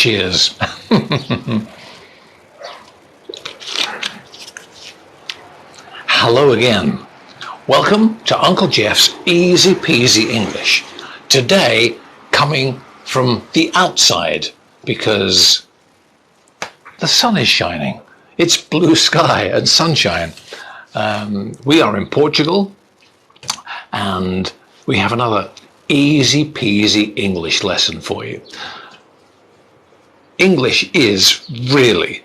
Cheers. Hello again. Welcome to Uncle Geoff's Easy-Peasy English. Today, coming from the outside because the sun is shining. It's blue sky and sunshine. We are in Portugal and we have another easy-peasy English lesson for you. English is really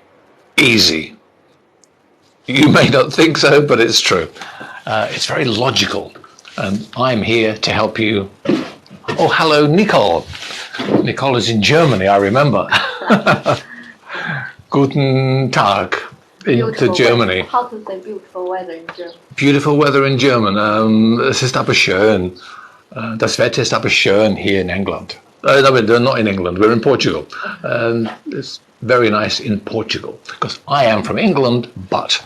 easy. You may not think so, but it's true. It's very logical, and I'm here to help you. Oh, hello, Nicole. Nicole is in Germany, I remember. Guten Tag into Germany. How to say beautiful weather in German? Beautiful weather in German. Es ist aber schön. Das Wetter ist aber schön here in England. No, we're not in England, we're in Portugal. It's very nice in Portugal, because I am from England, but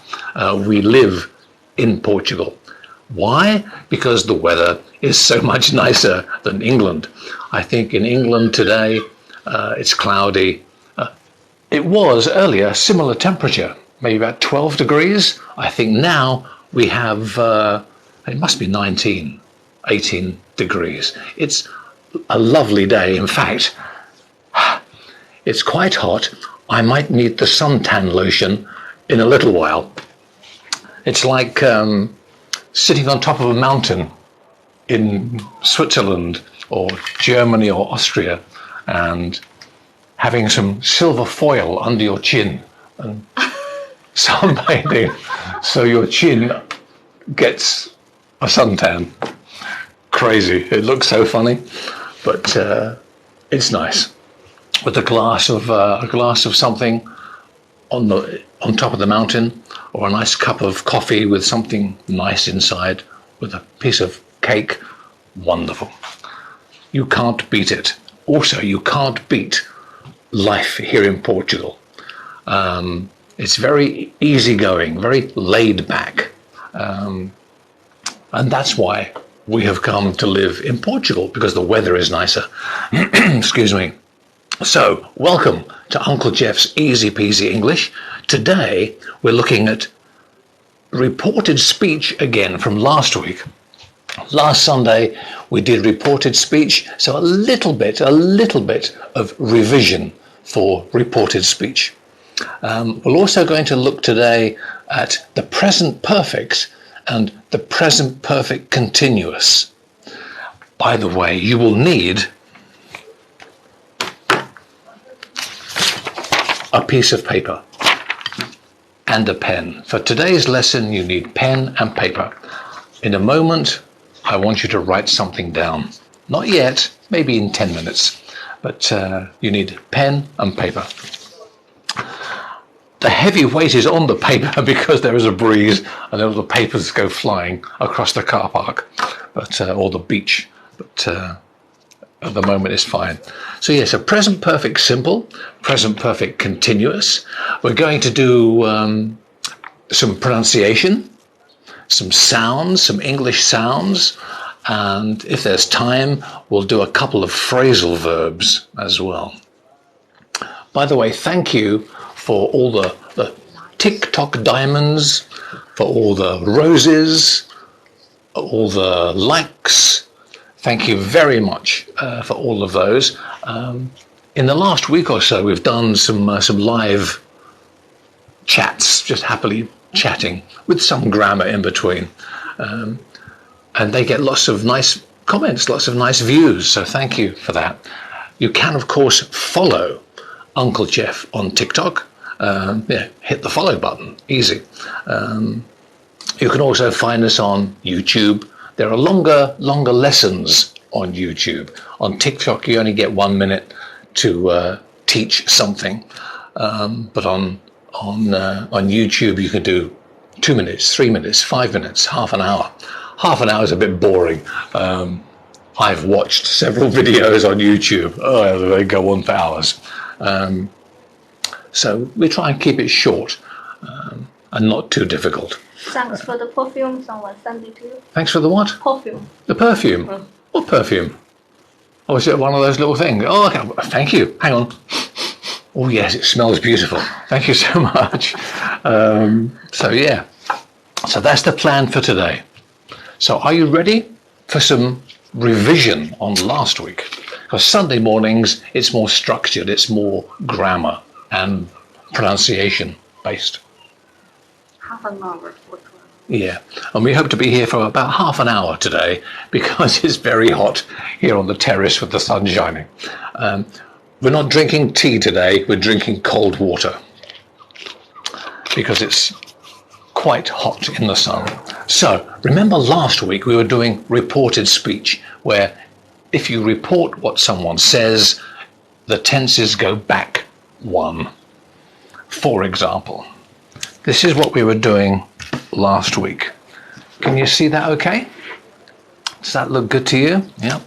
we live in Portugal. Why? Because the weather is so much nicer than England. I think in England today, it's cloudy. It was earlier similar temperature, maybe about 12 degrees. I think now we have, it must be 19, 18 degrees. It's a lovely day. In fact, it's quite hot. I might need the suntan lotion in a little while. It's like sitting on top of a mountain in Switzerland or Germany or Austria and having some silver foil under your chin and sunbathing so your chin gets a suntan. Crazy. It looks so funny, but it's nice. With a glass of something on top of the mountain, or a nice cup of coffee with something nice inside, with a piece of cake. Wonderful. You can't beat it. Also, you can't beat life here in Portugal. It's very easygoing, very laid back, and that's why we have come to live in Portugal, because the weather is nicer. Excuse me. So, welcome to Uncle Geoff's Easy-Peasy English. Today, we're looking at reported speech again from last week. Last Sunday, we did reported speech, so a little bit of revision for reported speech. We're also going to look today at the present perfect and the present perfect continuous. By the way, you will need a piece of paper and a pen. For today's lesson, you need pen and paper. In a moment, I want you to write something down. Not yet, maybe in 10 minutes, but you need pen and paper. The heavy weight is on the paper because there is a breeze and all the papers go flying across the car park, or the beach, but at the moment it's fine. So yes, a present perfect simple, present perfect continuous. We're going to do some pronunciation, some sounds, some English sounds, and if there's time, we'll do a couple of phrasal verbs as well. By the way, thank you for all the TikTok diamonds, for all the roses, all the likes. Thank you very much for all of those. In the last week or so, we've done some live chats, just happily chatting with some grammar in between. And they get lots of nice comments, lots of nice views. So thank you for that. You can, of course, follow Uncle Geoff on TikTok. Hit the follow button, easy. You can also find us on YouTube. There are longer lessons on YouTube. On TikTok, you only get 1 minute to teach something, but on YouTube, you can do 2 minutes, 3 minutes, 5 minutes, half an hour. Half an hour is a bit boring. I've watched several videos on YouTube. Oh, they go on for hours. So we try and keep it short and not too difficult. Thanks for the perfume someone sent it to you. Thanks for the what? Perfume. The perfume? What perfume? Oh, is it one of those little things? Oh, okay. Thank you. Hang on. Oh yes, it smells beautiful. Thank you so much. So that's the plan for today. So are you ready for some revision on last week? Because Sunday mornings, it's more structured, it's more grammar and pronunciation based. Half an hour for class. Yeah, and we hope to be here for about half an hour today because it's very hot here on the terrace with the sun shining. We're not drinking tea today, we're drinking cold water because it's quite hot in the sun. So remember last week we were doing reported speech, where if you report what someone says, the tenses go back one. For example, this is what we were doing last week. Can you see that okay? Does that look good to you? Yeah.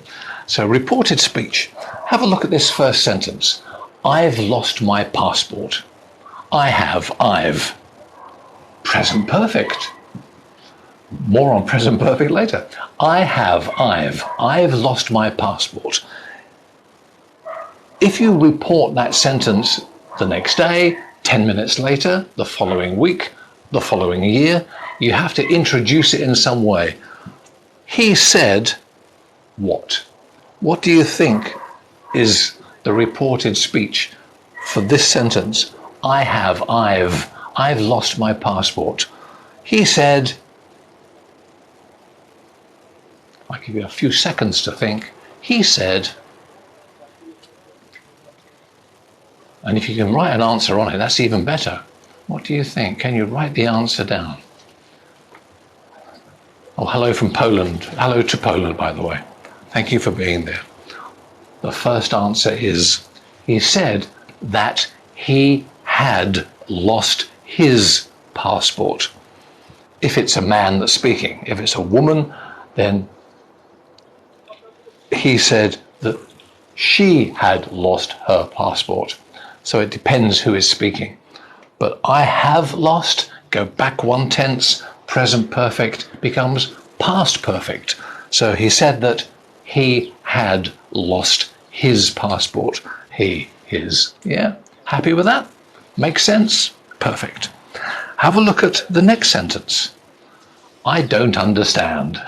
So reported speech. Have a look at this first sentence. I've lost my passport. I've. Present perfect. More on present perfect later. I've lost my passport. If you report that sentence the next day, 10 minutes later, the following week, the following year, you have to introduce it in some way. He said what? What do you think is the reported speech for this sentence? I've lost my passport. He said, I'll give you a few seconds to think. He said, and if you can write an answer on it, that's even better. What do you think? Can you write the answer down? Oh, hello from Poland. Hello to Poland, by the way. Thank you for being there. The first answer is, he said that he had lost his passport. If it's a man that's speaking, if it's a woman, then he said that she had lost her passport. So it depends who is speaking. But I have lost, go back one tense, present perfect becomes past perfect. So he said that he had lost his passport. His. Yeah? Happy with that? Makes sense? Perfect. Have a look at the next sentence. I don't understand.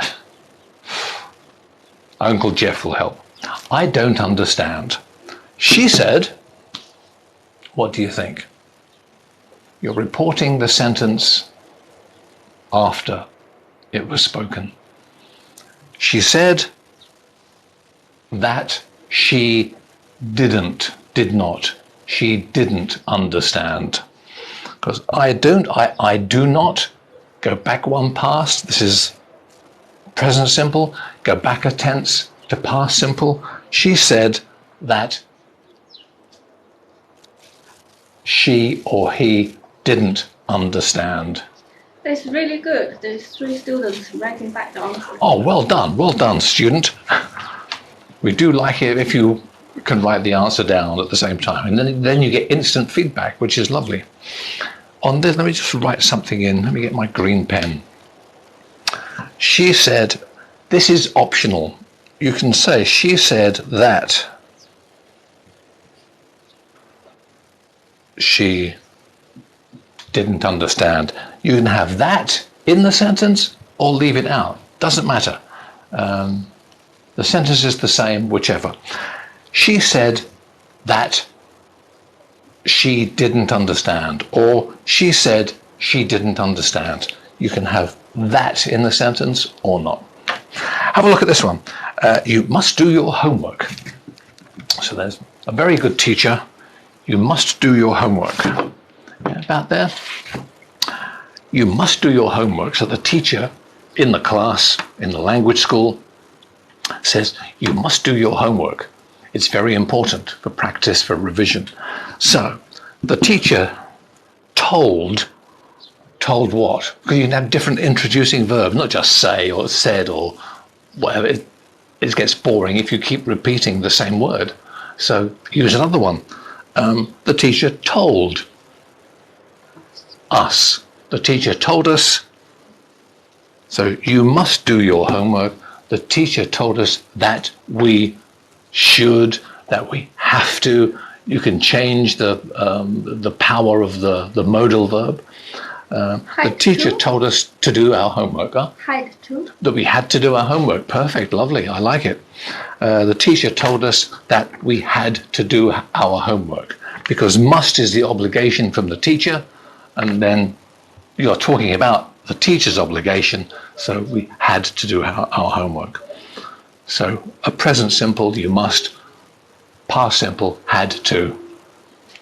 Uncle Geoff will help. I don't understand. She said, what do you think? You're reporting the sentence after it was spoken. She said that she did not understand. Because I do not, go back one past, this is present simple, go back a tense to past simple. She said that she or he didn't understand. It's really good. There's 3 students writing back the answer. Oh, well done, student. We do like it if you can write the answer down at the same time, and then you get instant feedback, which is lovely. On this, let me just write something in. Let me get my green pen. She said, this is optional. You can say, she said that she didn't understand. You can have that in the sentence or leave it out. Doesn't matter. The sentence is the same, whichever. She said that she didn't understand, or she said she didn't understand. You can have that in the sentence or not. Have a look at this one. You must do your homework. So there's a very good teacher. You must do your homework. Yeah, about there. You must do your homework. So the teacher in the class, in the language school, says you must do your homework. It's very important for practice, for revision. So the teacher told what? Because you can have different introducing verbs, not just say or said or whatever. It gets boring if you keep repeating the same word. So use another one. The teacher told us. The teacher told us. So you must do your homework. The teacher told us that we should, that we have to. You can change the power of the modal verb. The teacher told us to do our homework. Huh? Had to. That we had to do our homework. Perfect, lovely, I like it. The teacher told us that we had to do our homework, because must is the obligation from the teacher, and then you're talking about the teacher's obligation, so we had to do our homework. So a present simple, you must. Past simple, had to.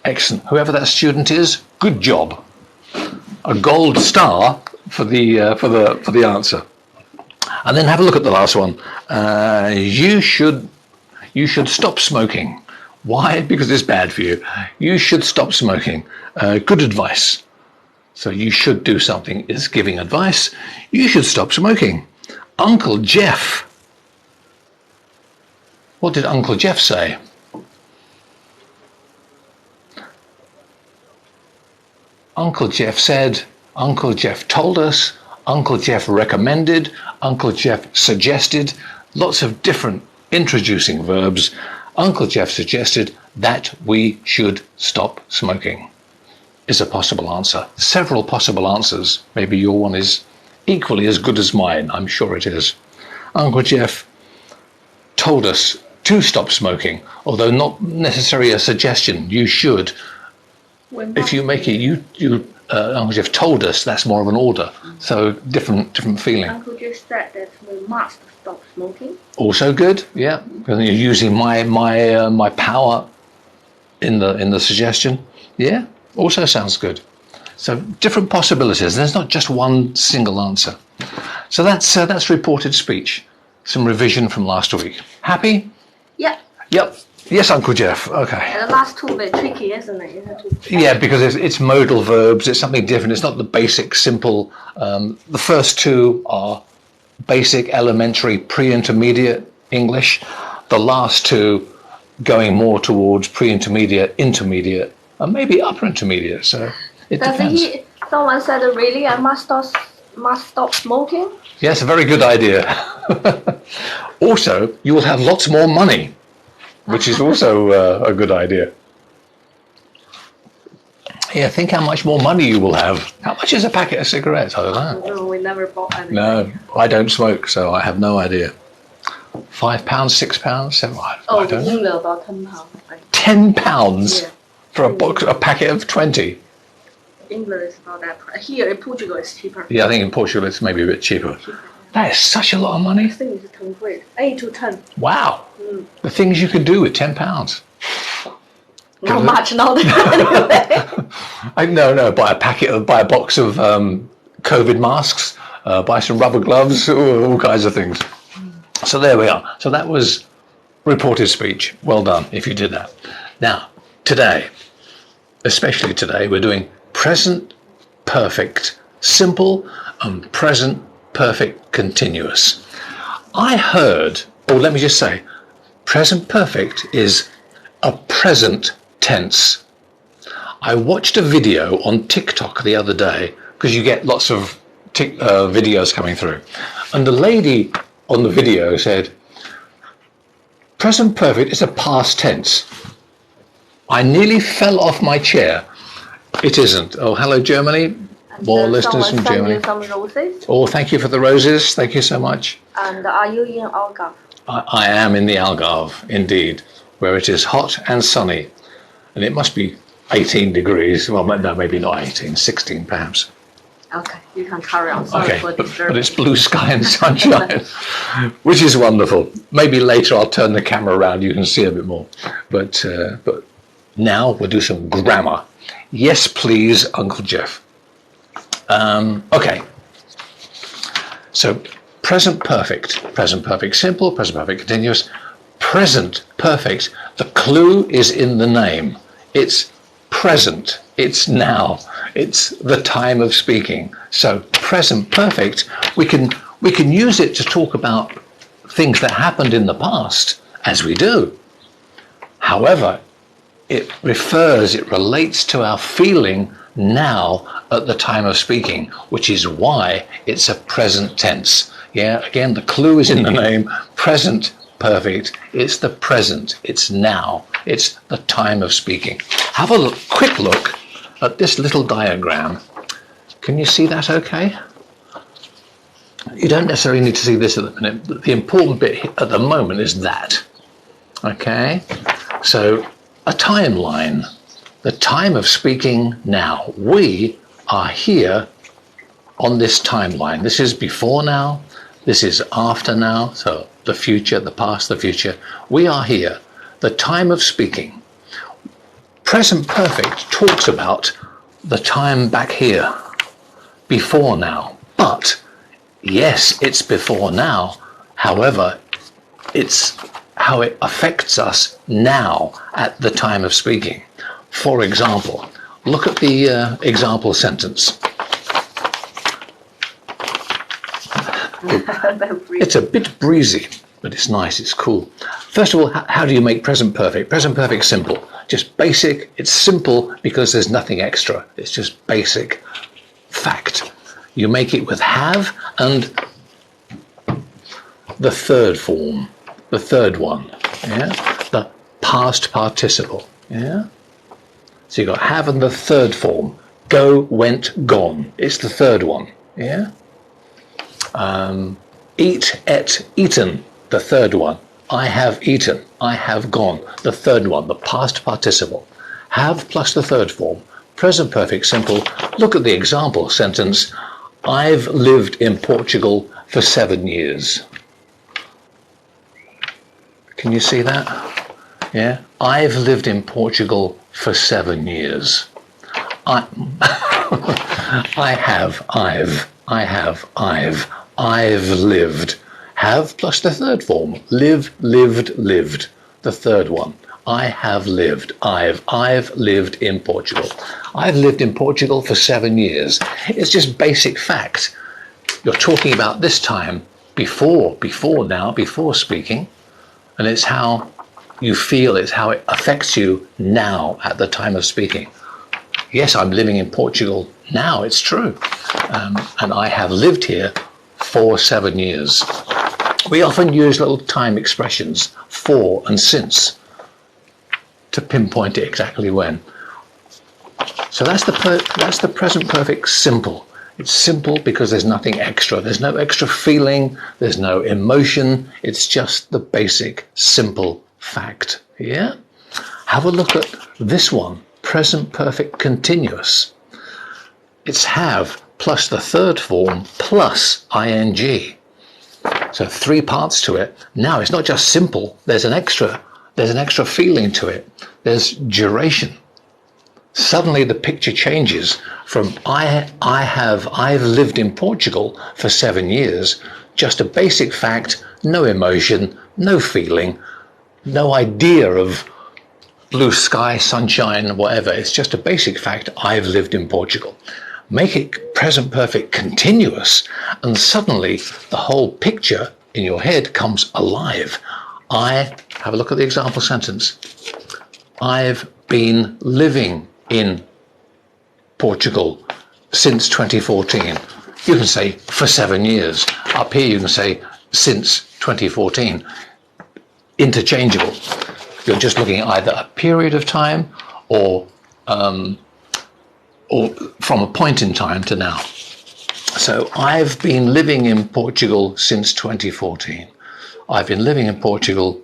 Excellent. Whoever that student is, good job. A gold star for the answer. And then have a look at the last one. You should stop smoking. Why? Because it's bad for you. You should stop smoking. Good advice. So you should do something is giving advice. You should stop smoking. Uncle Geoff. What did Uncle Geoff say? Uncle Geoff said, Uncle Geoff told us, Uncle Geoff recommended, Uncle Geoff suggested, lots of different introducing verbs. Uncle Geoff suggested that we should stop smoking is a possible answer. Several possible answers. Maybe your one is equally as good as mine. I'm sure it is. Uncle Geoff told us to stop smoking, although not necessarily a suggestion. You should. If you make it, Uncle Geoff told us, that's more of an order. So different feeling. Uncle Geoff said that we must stop smoking. Also good, yeah. Because you're using my power in the suggestion. Yeah, also sounds good. So different possibilities. There's not just one single answer. So that's reported speech. Some revision from last week. Happy? Yeah. Yep. Yes, Uncle Geoff. Okay. And the last two a bit tricky, isn't it? You have to Yeah, because it's modal verbs. It's something different. It's not the basic, simple. The first two are basic, elementary, pre-intermediate English. The last two going more towards pre-intermediate, intermediate, and maybe upper intermediate. So it depends. Someone said, really, I must stop smoking? Yes, a very good idea. Also, you will have lots more money, which is also a good idea. Yeah, think how much more money you will have. How much is a packet of cigarettes? I don't know. No, we never bought anything. No, I don't smoke, so I have no idea. £5, £6, £7. I don't know. About £10. £10 Yeah. for a packet of 20. England is not that price. Here in Portugal it's cheaper. Yeah, I think in Portugal it's maybe a bit cheaper. That is such a lot of I money. think it's 10 quid. 8 to 10. Wow. The things you can do with £10. Not much now. Anyway. No, buy a box of COVID masks, buy some rubber gloves, all kinds of things. So there we are. So that was reported speech. Well done if you did that. Now, today, especially today, we're doing present perfect simple and present perfect continuous. I heard, or let me just say, present perfect is a present tense. I watched a video on TikTok the other day, because you get lots of videos coming through, and the lady on the video said, present perfect is a past tense. I nearly fell off my chair. It isn't. Oh, hello, Germany. More listeners from Germany. Some roses. Oh, thank you for the roses. Thank you so much. And are you in Algarve? I am in the Algarve, indeed, where it is hot and sunny. And it must be 18 degrees. Well, no, maybe not 18, 16 perhaps. Okay, you can carry on. Sorry Okay, for but disturbing. it's blue sky and sunshine, which is wonderful. Maybe later I'll turn the camera around, you can see a bit more. But now we'll do some grammar. Yes, please, Uncle Geoff. Okay. So present perfect simple, present perfect continuous, present perfect. The clue is in the name. It's present. It's now. It's the time of speaking. So present perfect, we can use it to talk about things that happened in the past, as we do. However, it relates to our feeling now at the time of speaking, which is why it's a present tense. Yeah, again, the clue is in the name, present perfect. It's the present. It's now. It's the time of speaking. Have a quick look at this little diagram. Can you see that okay? You don't necessarily need to see this at the minute. The important bit at the moment is that. Okay? So a timeline. The time of speaking now. We are here on this timeline. This is before now. This is after now. So the future, the past, the future. We are here. The time of speaking. Present perfect talks about the time back here. Before now. But yes, it's before now. However, it's how it affects us now at the time of speaking. For example, look at the example sentence. It's a bit breezy, but it's nice, it's cool. First of all, how do you make present perfect? Present perfect simple. Just basic. It's simple because there's nothing extra. It's just basic fact. You make it with have and the third form, the third one, yeah? The past participle, yeah? So you've got have and the third form. Go, went, gone. It's the third one, yeah? Eat, ate, eaten, the third one. I have eaten, I have gone, the third one, the past participle. Have plus the third form. Present perfect simple. Look at the example sentence. I've lived in Portugal for 7 years. Can you see that? Yeah. I've lived in Portugal for 7 years. I've lived. Have plus the third form. Live, lived, lived. The third one. I have lived. I've lived in Portugal. I've lived in Portugal for 7 years. It's just basic fact. You're talking about this time before now, before speaking, and it's how you feel, it's how it affects you now at the time of speaking. Yes, I'm living in Portugal now, it's true. And I have lived here for 7 years. We often use little time expressions, for and since, to pinpoint it exactly when. So that's the present perfect simple. It's simple because there's nothing extra. There's no extra feeling. There's no emotion. It's just the basic simple fact. Yeah? Have a look at this one. Present perfect continuous. It's have plus the third form plus ing. So 3 parts to it. Now it's not just simple. There's an extra feeling to it. There's duration. Suddenly the picture changes from I've lived in Portugal for 7 years, just a basic fact, no emotion, no feeling, no idea of blue sky, sunshine, whatever. It's just a basic fact, I've lived in Portugal. Make it present perfect continuous, and suddenly the whole picture in your head comes alive. Have a look at the example sentence. I've been living in Portugal since 2014. You can say for 7 years. Up here you can say since 2014. Interchangeable. You're just looking at either a period of time or from a point in time to now. So I've been living in Portugal since 2014. I've been living in Portugal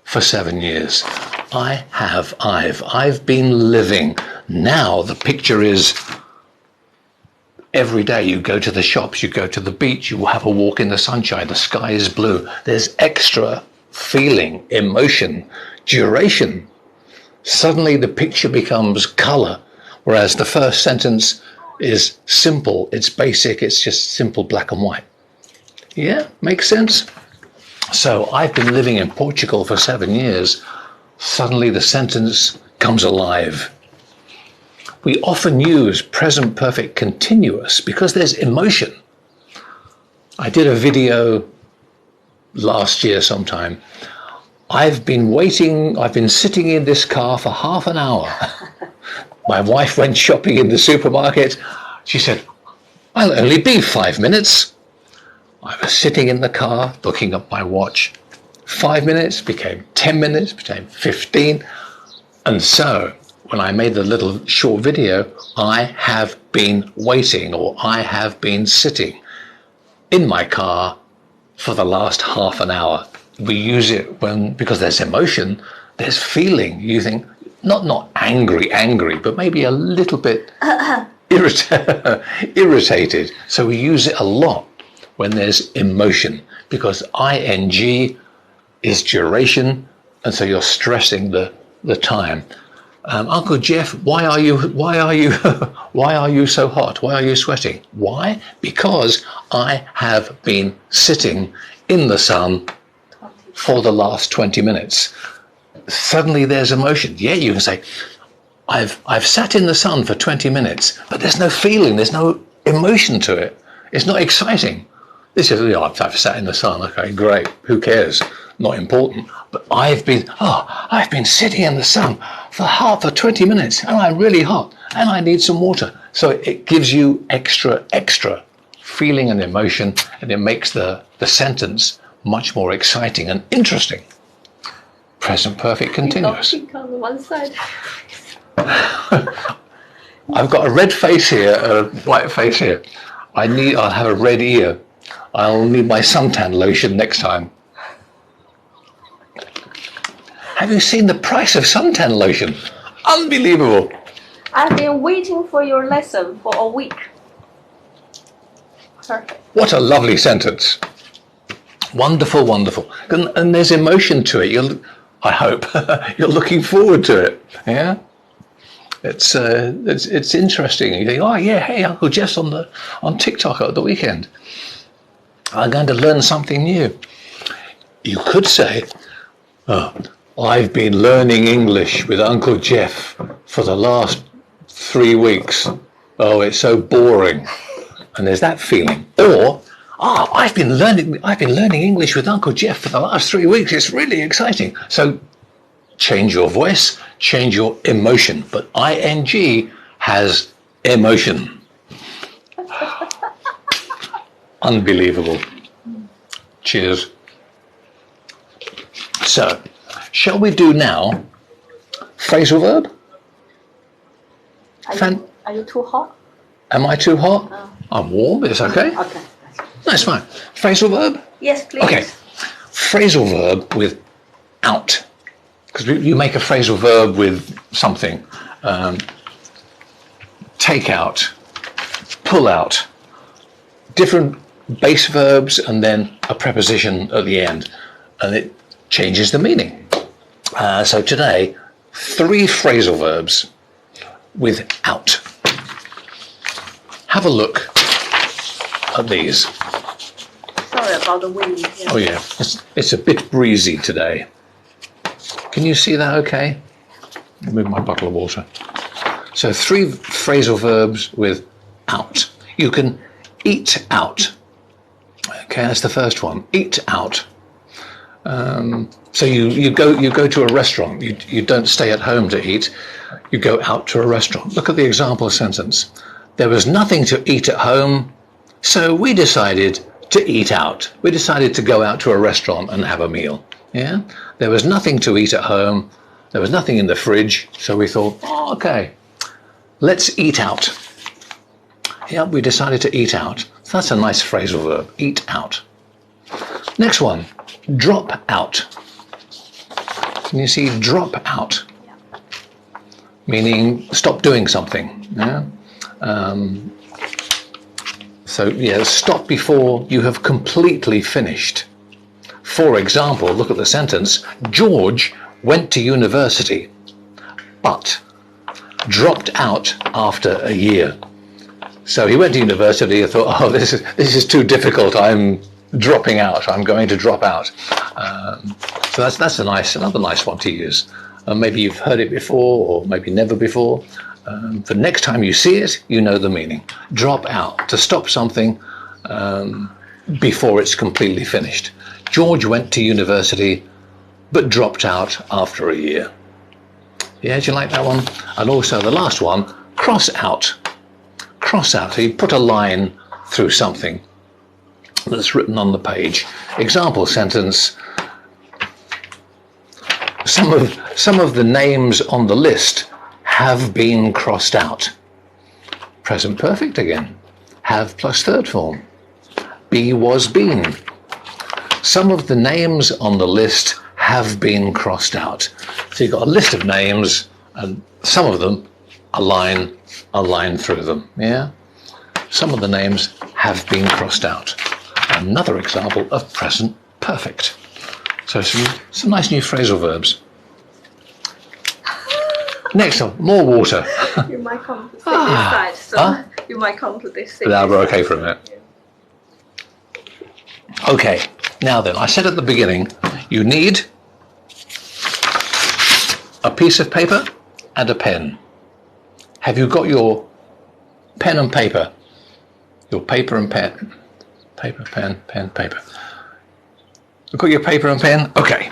for 7 years. I've been living. Now the picture is every day you go to the shops, you go to the beach, you have a walk in the sunshine, the sky is blue. There's extra feeling, emotion, duration. Suddenly the picture becomes color, whereas the first sentence is simple, it's basic, it's just simple black and white. Yeah, makes sense? So I've been living in Portugal for 7 years. Suddenly the sentence comes alive. We often use present perfect continuous because there's emotion. I did a video last year sometime. I've been sitting in this car for half an hour. My wife went shopping in the supermarket. She said, I'll only be 5 minutes. I was sitting in the car, looking at my watch. 5 minutes became 10 minutes, became 15. And so when I made the little short video, I have been waiting, or I have been sitting in my car for the last half an hour. We use it because there's emotion, there's feeling. You think, not angry, but maybe a little bit irritated. So we use it a lot when there's emotion, because ing is duration, and so you're stressing the time. Uncle Geoff, why are you so hot? Why are you sweating? Why? Because I have been sitting in the sun for the last 20 minutes. Suddenly there's emotion. Yeah, you can say, I've sat in the sun for 20 minutes, but there's no feeling, there's no emotion to it. It's not exciting. This is, I've sat in the sun. Okay, great. Who cares? Not important. But I've been sitting in the sun for 20 minutes, and I'm really hot, and I need some water. So it gives you extra feeling and emotion, and it makes the sentence much more exciting and interesting. Present perfect continuous. Pink on one side. I've got a red face here, a white face here. I'll have a red ear. I'll need my suntan lotion next time. Have you seen the price of suntan lotion? Unbelievable. I've been waiting for your lesson for a week. Perfect. What a lovely sentence. Wonderful, wonderful. And there's emotion to it. I hope you're looking forward to it. Yeah. It's interesting. You think, oh yeah, hey, Uncle Geoff's on TikTok at the weekend. I'm going to learn something new. You could say, oh, I've been learning English with Uncle Geoff for the last 3 weeks. Oh, it's so boring. And there's that feeling. Or, I've been learning English with Uncle Geoff for the last 3 weeks. It's really exciting. So change your voice, change your emotion. But ing has emotion. Unbelievable. Cheers. So, shall we do now phrasal verb? Are you too hot? Am I too hot? Oh. I'm warm, it's okay. Okay. That's fine. Phrasal verb? Yes, please. Okay. Phrasal verb with out. Because you make a phrasal verb with something. Take out, pull out. Different base verbs and then a preposition at the end. And it changes the meaning. So today, 3 phrasal verbs with out. Have a look at these. Sorry about the wind. Yeah. Oh yeah, it's a bit breezy today. Can you see that okay? Move my bottle of water. So 3 phrasal verbs with out. You can eat out. Okay, that's the first one. Eat out. So you go to a restaurant. You don't stay at home to eat. You go out to a restaurant. Look at the example sentence. There was nothing to eat at home, so we decided to eat out. We decided to go out to a restaurant and have a meal. Yeah. There was nothing to eat at home. There was nothing in the fridge, so we thought, oh, okay, let's eat out. Yeah, we decided to eat out. So that's a nice phrasal verb, eat out. Next one, drop out. Can you see drop out? Meaning stop doing something. Yeah? So yeah, stop before you have completely finished. For example, look at the sentence, George went to university, but dropped out after a year. So he went to university and thought, oh, this is too difficult. I'm dropping out. I'm going to drop out. So that's another nice one to use. Maybe you've heard it before, or maybe never before. The next time you see it, you know the meaning. Drop out, to stop something before it's completely finished. George went to university, but dropped out after a year. Yeah, do you like that one? And also the last one, cross out. Cross out, so you put a line through something that's written on the page. Example sentence, some of the names on the list have been crossed out. Present perfect again. Have plus third form. Be, was, been. Some of the names on the list have been crossed out. So you've got a list of names and some of them a line through them. Yeah? Some of the names have been crossed out. Another example of present perfect. So some nice new phrasal verbs. Next one, more water. You might come to this side, so you might come to this side. Now we're okay for a minute. Okay, now then, I said at the beginning, you need a piece of paper and a pen. Have you got your pen and paper? Your paper and pen. Paper, pen, pen, paper. You've got your paper and pen? Okay.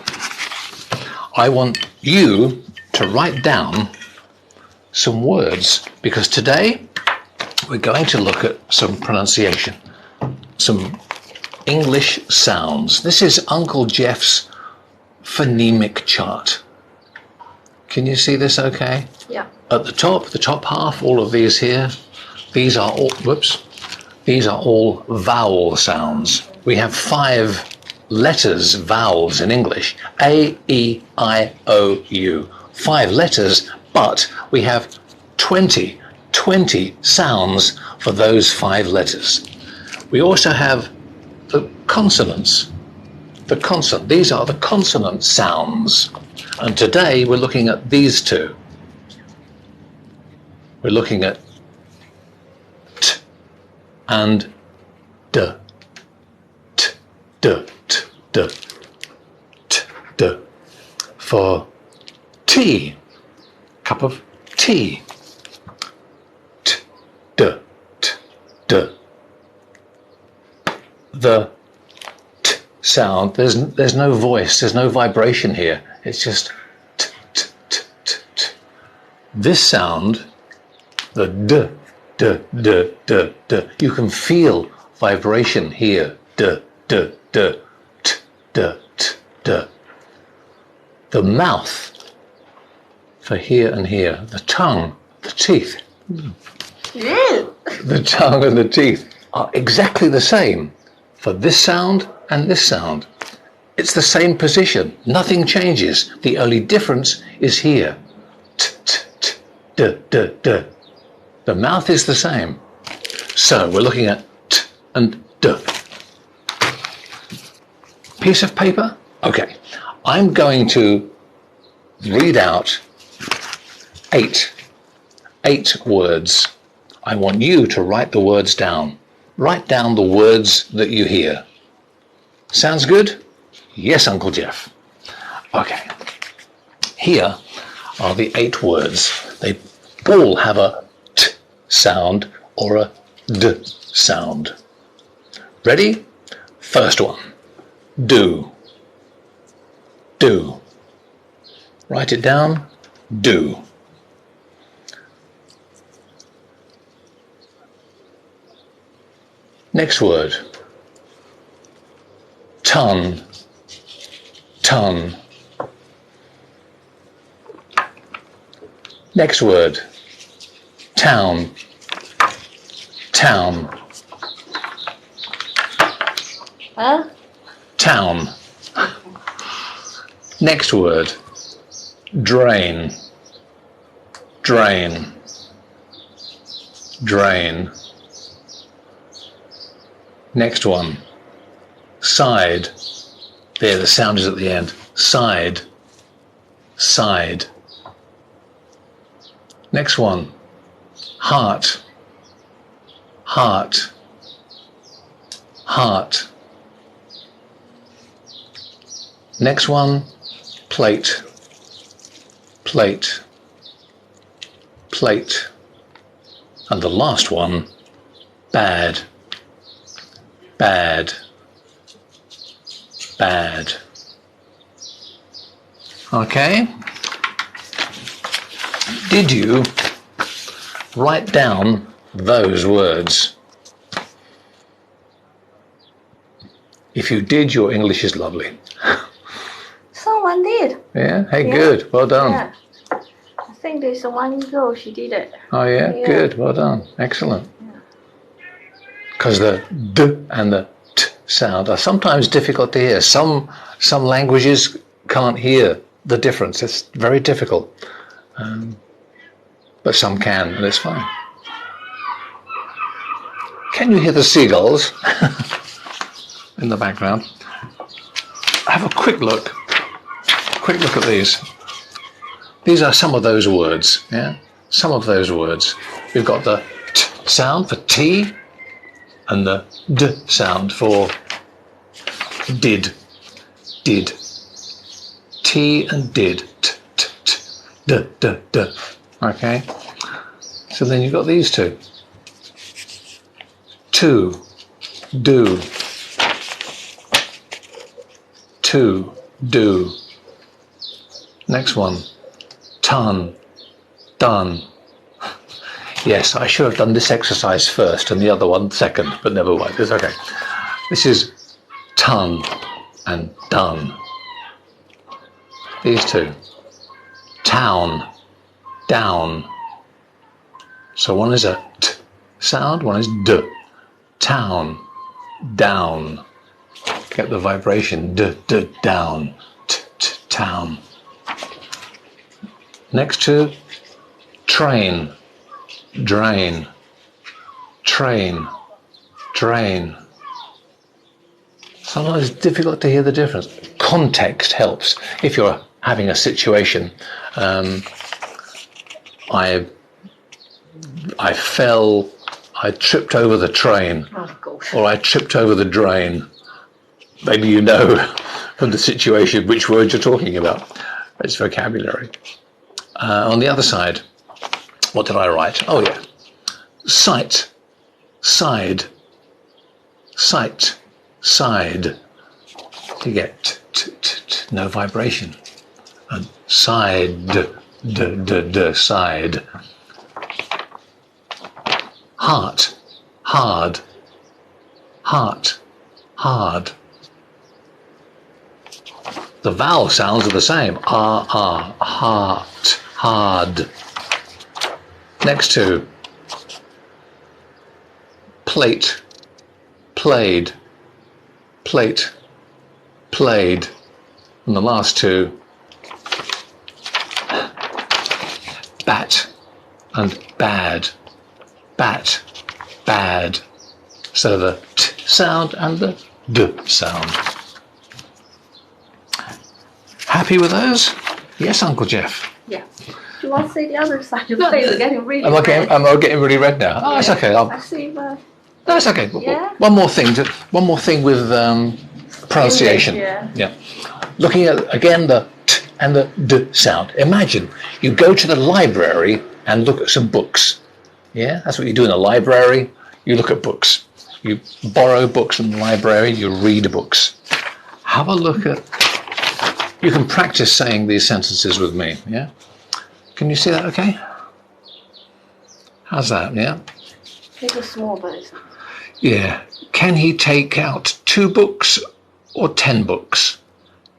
I want you to write down some words, because today we're going to look at some pronunciation, some English sounds. This is Uncle Geoff's phonemic chart. Can you see this okay? Yeah. At the top half, all of these here, these are all, these are all vowel sounds. We have 5 letters, vowels in English. A, E, I, O, U. 5 letters, but we have 20 sounds for those 5 letters. We also have the consonants. These are the consonant sounds. And today we're looking at these 2. We're looking at T and D. T, D, T, D, T, D. For tea, cup of tea. T, D, T, D. The T sound, there's no voice, there's no vibration here. It's just T, T, T, T, T. This sound, the D, D, D, D, D. You can feel vibration here. D, D, D, T, D, T, D. The mouth, for here and here. The tongue, the teeth. The tongue and the teeth are exactly the same for this sound and this sound. It's the same position. Nothing changes. The only difference is here. T, t, t, d, d, d. The mouth is the same. So we're looking at T and D. Piece of paper? Okay. I'm going to read out 8 words. I want you to write the words down. Write down the words that you hear. Sounds good? Yes, Uncle Geoff. Okay. Here are the 8 words. They all have a T sound or a D sound. Ready? First one. Do. Do. Write it down. Do. Next word. Ton. Ton. Next word. Town. Town. Huh? Town. Next word. Drain. Drain. Drain. Next one. Side. There, the sound is at the end. Side. Side. Next one. Heart. Heart. Heart. Next one. Plate. Plate. Plate. And the last one. Bad. Bad. Bad. Okay. Did you write down those words? If you did, your English is lovely. Someone did. Yeah? Hey, Yeah. good. Well done. Yeah. I think there's one girl, she did it. Oh, yeah? Yeah. Good. Well done. Excellent. Because the D and the T sound are sometimes difficult to hear. Some languages can't hear the difference. It's very difficult. But some can, and it's fine. Can you hear the seagulls in the background? Have a quick look. Quick look at these. These are some of those words, yeah? Some of those words. We've got the T sound for tea and the D sound for did. Did. T and did. T, t, t. D, d, d. Okay? So then you've got these two. To, do. To, do. Next one. Ton, done. Yes, I should have done this exercise first and the other one second, but never mind. It's okay. This is ton and done. These two. Town, down. So one is a T sound, one is D. Town, down. Get the vibration, D, D, down. T, t, town. Next to train, drain. Train, drain. Sometimes it's difficult to hear the difference. Context helps. If you're having a situation, I fell, I tripped over the train, or I tripped over the drain. Maybe you know from the situation which word you're talking about. It's vocabulary. On the other side, what did I write? Oh yeah, sight, side, sight, side. You get no vibration. And side, side. Heart, hard, heart, hard. The vowel sounds are the same. Heart, hard. Next to plate, played, plate, played. And the last two, bat and bad, bat, bad. So the T sound and the D sound. Happy with those? Yes, Uncle Geoff. Yeah. Do you want to say the other side? Your face is getting really red. Am I getting really red now? Oh, it's okay. I see, but... No, it's okay. Yeah? One more thing with pronunciation. English, Yeah. Looking at, again, the T and the D sound. Imagine you go to the library and look at some books. Yeah, that's what you do in a library. You look at books. You borrow books from the library, you read books. Have a look at... You can practice saying these sentences with me, yeah? Can you see that okay? How's that, yeah? Take a small bit. Yeah. Can he take out 2 books or 10 books?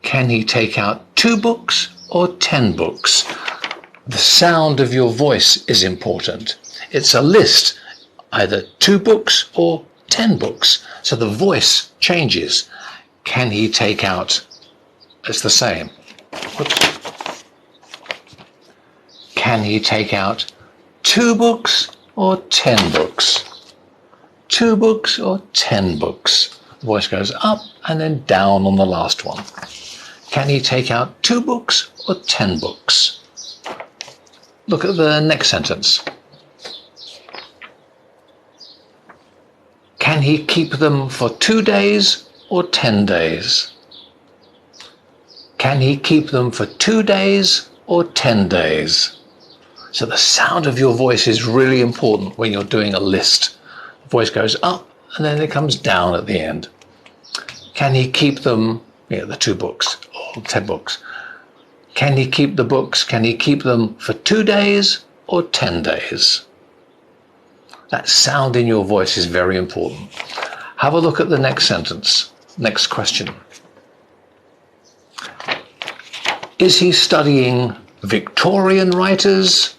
Can he take out 2 books or 10 books? The sound of your voice is important. It's a list, either 2 books or 10 books. So the voice changes. Can he take out... It's the same. Whoops. Can he take out 2 books or 10 books? 2 books or 10 books? The voice goes up and then down on the last one. Can he take out 2 books or 10 books? Look at the next sentence. Can he keep them for 2 days or 10 days? Can he keep them for 2 days or 10 days? So the sound of your voice is really important when you're doing a list. The voice goes up and then it comes down at the end. Can he keep them, the 2 books or 10 books? Can he keep the books? Can he keep them for 2 days or 10 days? That sound in your voice is very important. Have a look at the next sentence, next question. Is he studying Victorian writers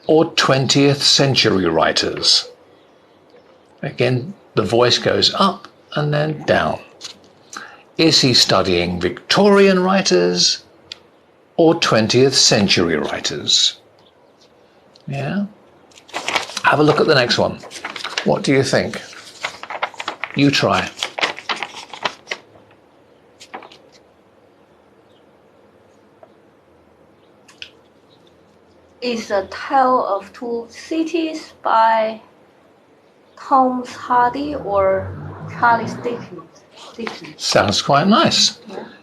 or 20th century writers? Again, the voice goes up and then down. Is he studying Victorian writers or 20th century writers? Yeah. Have a look at the next one. What do you think? You try. Is A Tale of Two Cities by Thomas Hardy or Charles Dickens? Sounds quite nice.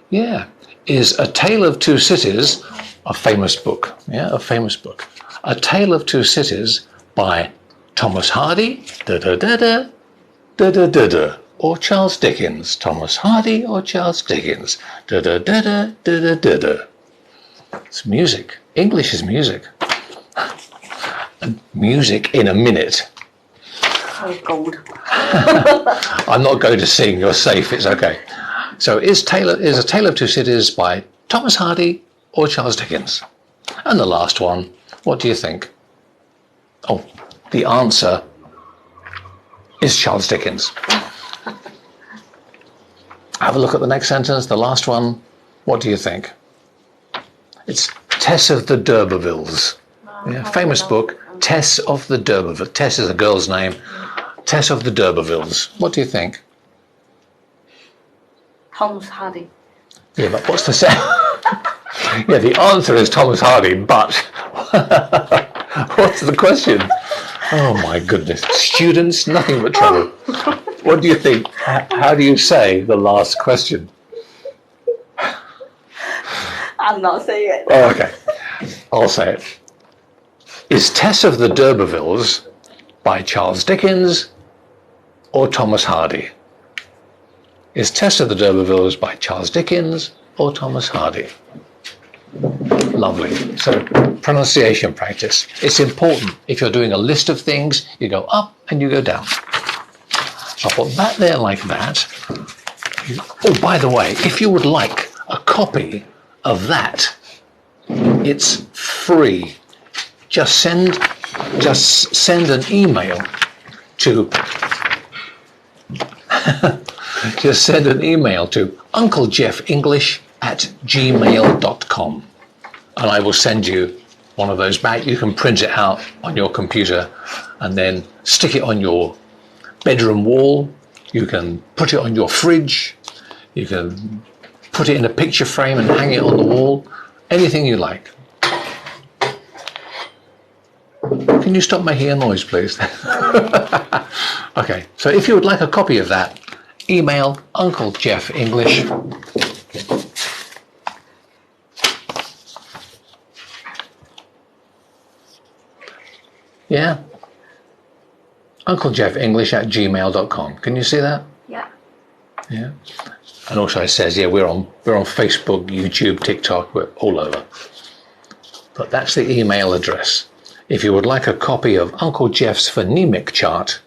Yeah. Is A Tale of Two Cities a famous book? Yeah, a famous book. A Tale of Two Cities by Thomas Hardy, or Charles Dickens. Thomas Hardy or Charles Dickens. It's music. English is music. And music in a minute. Oh, gold. I'm not going to sing. You're safe. It's okay. So is A Tale of Two Cities by Thomas Hardy or Charles Dickens? And the last one, what do you think? Oh, the answer is Charles Dickens. Have a look at the next sentence, the last one. What do you think? It's Tess of the D'Urbervilles. Yeah, famous book, Tess of the D'Urbervilles. Tess is a girl's name. Tess of the D'Urbervilles. What do you think? Thomas Hardy. Yeah, but what's the sound? Yeah, the answer is Thomas Hardy, but what's the question? Oh my goodness. Students, nothing but trouble. What do you think? How do you say the last question? I'm not saying it. Oh, okay. I'll say it. Is Tess of the D'Urbervilles by Charles Dickens or Thomas Hardy? Is Tess of the D'Urbervilles by Charles Dickens or Thomas Hardy? Lovely. So pronunciation practice. It's important. If you're doing a list of things, you go up and you go down. I'll put that there like that. Oh, by the way, if you would like a copy of that, it's free. Just send an email to just send an email to unclejeffinglish@gmail.com and I will send you one of those back. You can print it out on your computer and then stick it on your bedroom wall. You can put it on your fridge. You can put it in a picture frame and hang it on the wall. Anything you like. Can you stop making a noise, please? Okay, so if you would like a copy of that, email Uncle Geoff English. Yeah? Uncle Geoff English @gmail.com. Can you see that? Yeah. Yeah. And also it says, yeah, we're on Facebook, YouTube, TikTok, we're all over. But that's the email address. If you would like a copy of Uncle Geoff's phonemic chart,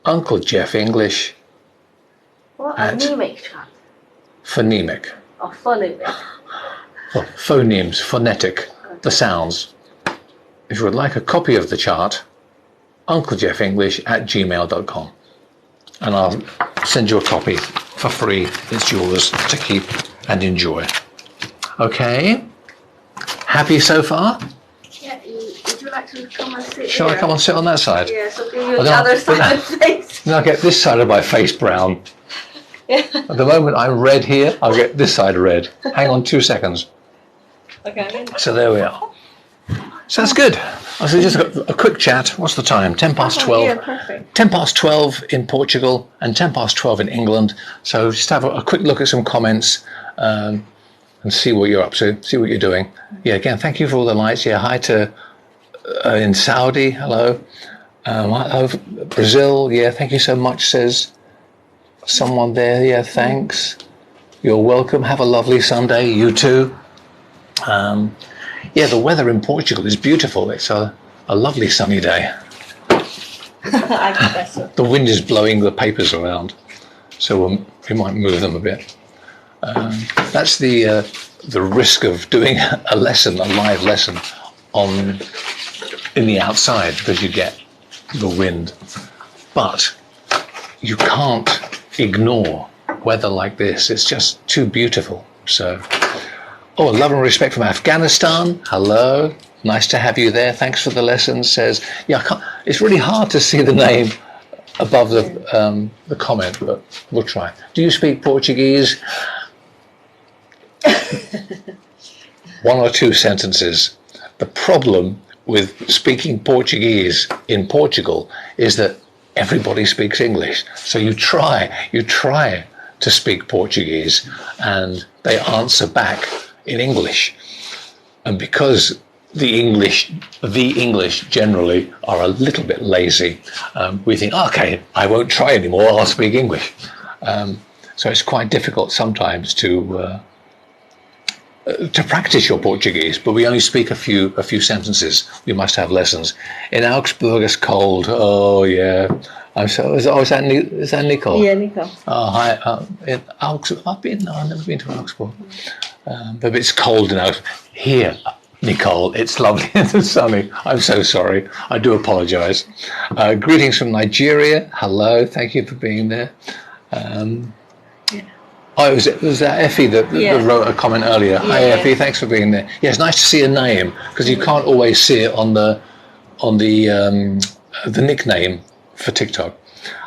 Uncle Geoff English. What phonemic chart? Phonemic. Oh, phonemic. Well, phonemes, phonetic, the sounds. If you would like a copy of the chart, Uncle Geoff English @gmail.com. And I'll send you a copy for free. It's yours to keep and enjoy. Okay? Happy so far? Yeah, would you like to come and sit Shall here? I come and sit on that side? Yeah, so give you the other side of the face. Then I'll get this side of my face brown. Yeah. At the moment I'm red here, I'll get this side red. Hang on 2 seconds. Okay. So there we are. So that's good. So just a quick chat. What's the time? 10 past 12. Yeah, perfect. 10 past 12 in Portugal and 10 past 12 in England. So just have a quick look at some comments and see what you're up to, see what you're doing. Yeah, again, thank you for all the likes. Yeah, hi to in Saudi. Hello. Hello, Brazil. Yeah, thank you so much, says someone there. Yeah, thanks. You're welcome. Have a lovely Sunday. You too. Yeah, the weather in Portugal is beautiful. It's a lovely sunny day. I guess so. The wind is blowing the papers around, so we might move them a bit. That's the the risk of doing a live lesson in the outside because you get the wind. But you can't ignore weather like this. It's just too beautiful. So, love and respect from Afghanistan. Hello. Nice to have you there. Thanks for the lessons. Says, it's really hard to see the name above the comment, but we'll try. Do you speak Portuguese? One or two sentences. The problem with speaking Portuguese in Portugal is that everybody speaks English. So you try to speak Portuguese and they answer back in English. And because the English generally are a little bit lazy, we think, okay, I won't try anymore, I'll speak English. So it's quite difficult sometimes to practice your Portuguese, but we only speak a few sentences. We must have lessons. In Augsburg it's cold. Oh yeah. Is that Nicole? Yeah, Nicole. Oh hi. In Augsburg, I've never been to Augsburg. But it's cold in Augsburg. Here, Nicole, it's lovely and sunny. I'm so sorry. I do apologise. Greetings from Nigeria. Hello. Thank you for being there. Was that Effie that wrote a comment earlier? Hi Effie, thanks for being there. Yeah, it's nice to see a name because you can't always see it on the nickname for TikTok.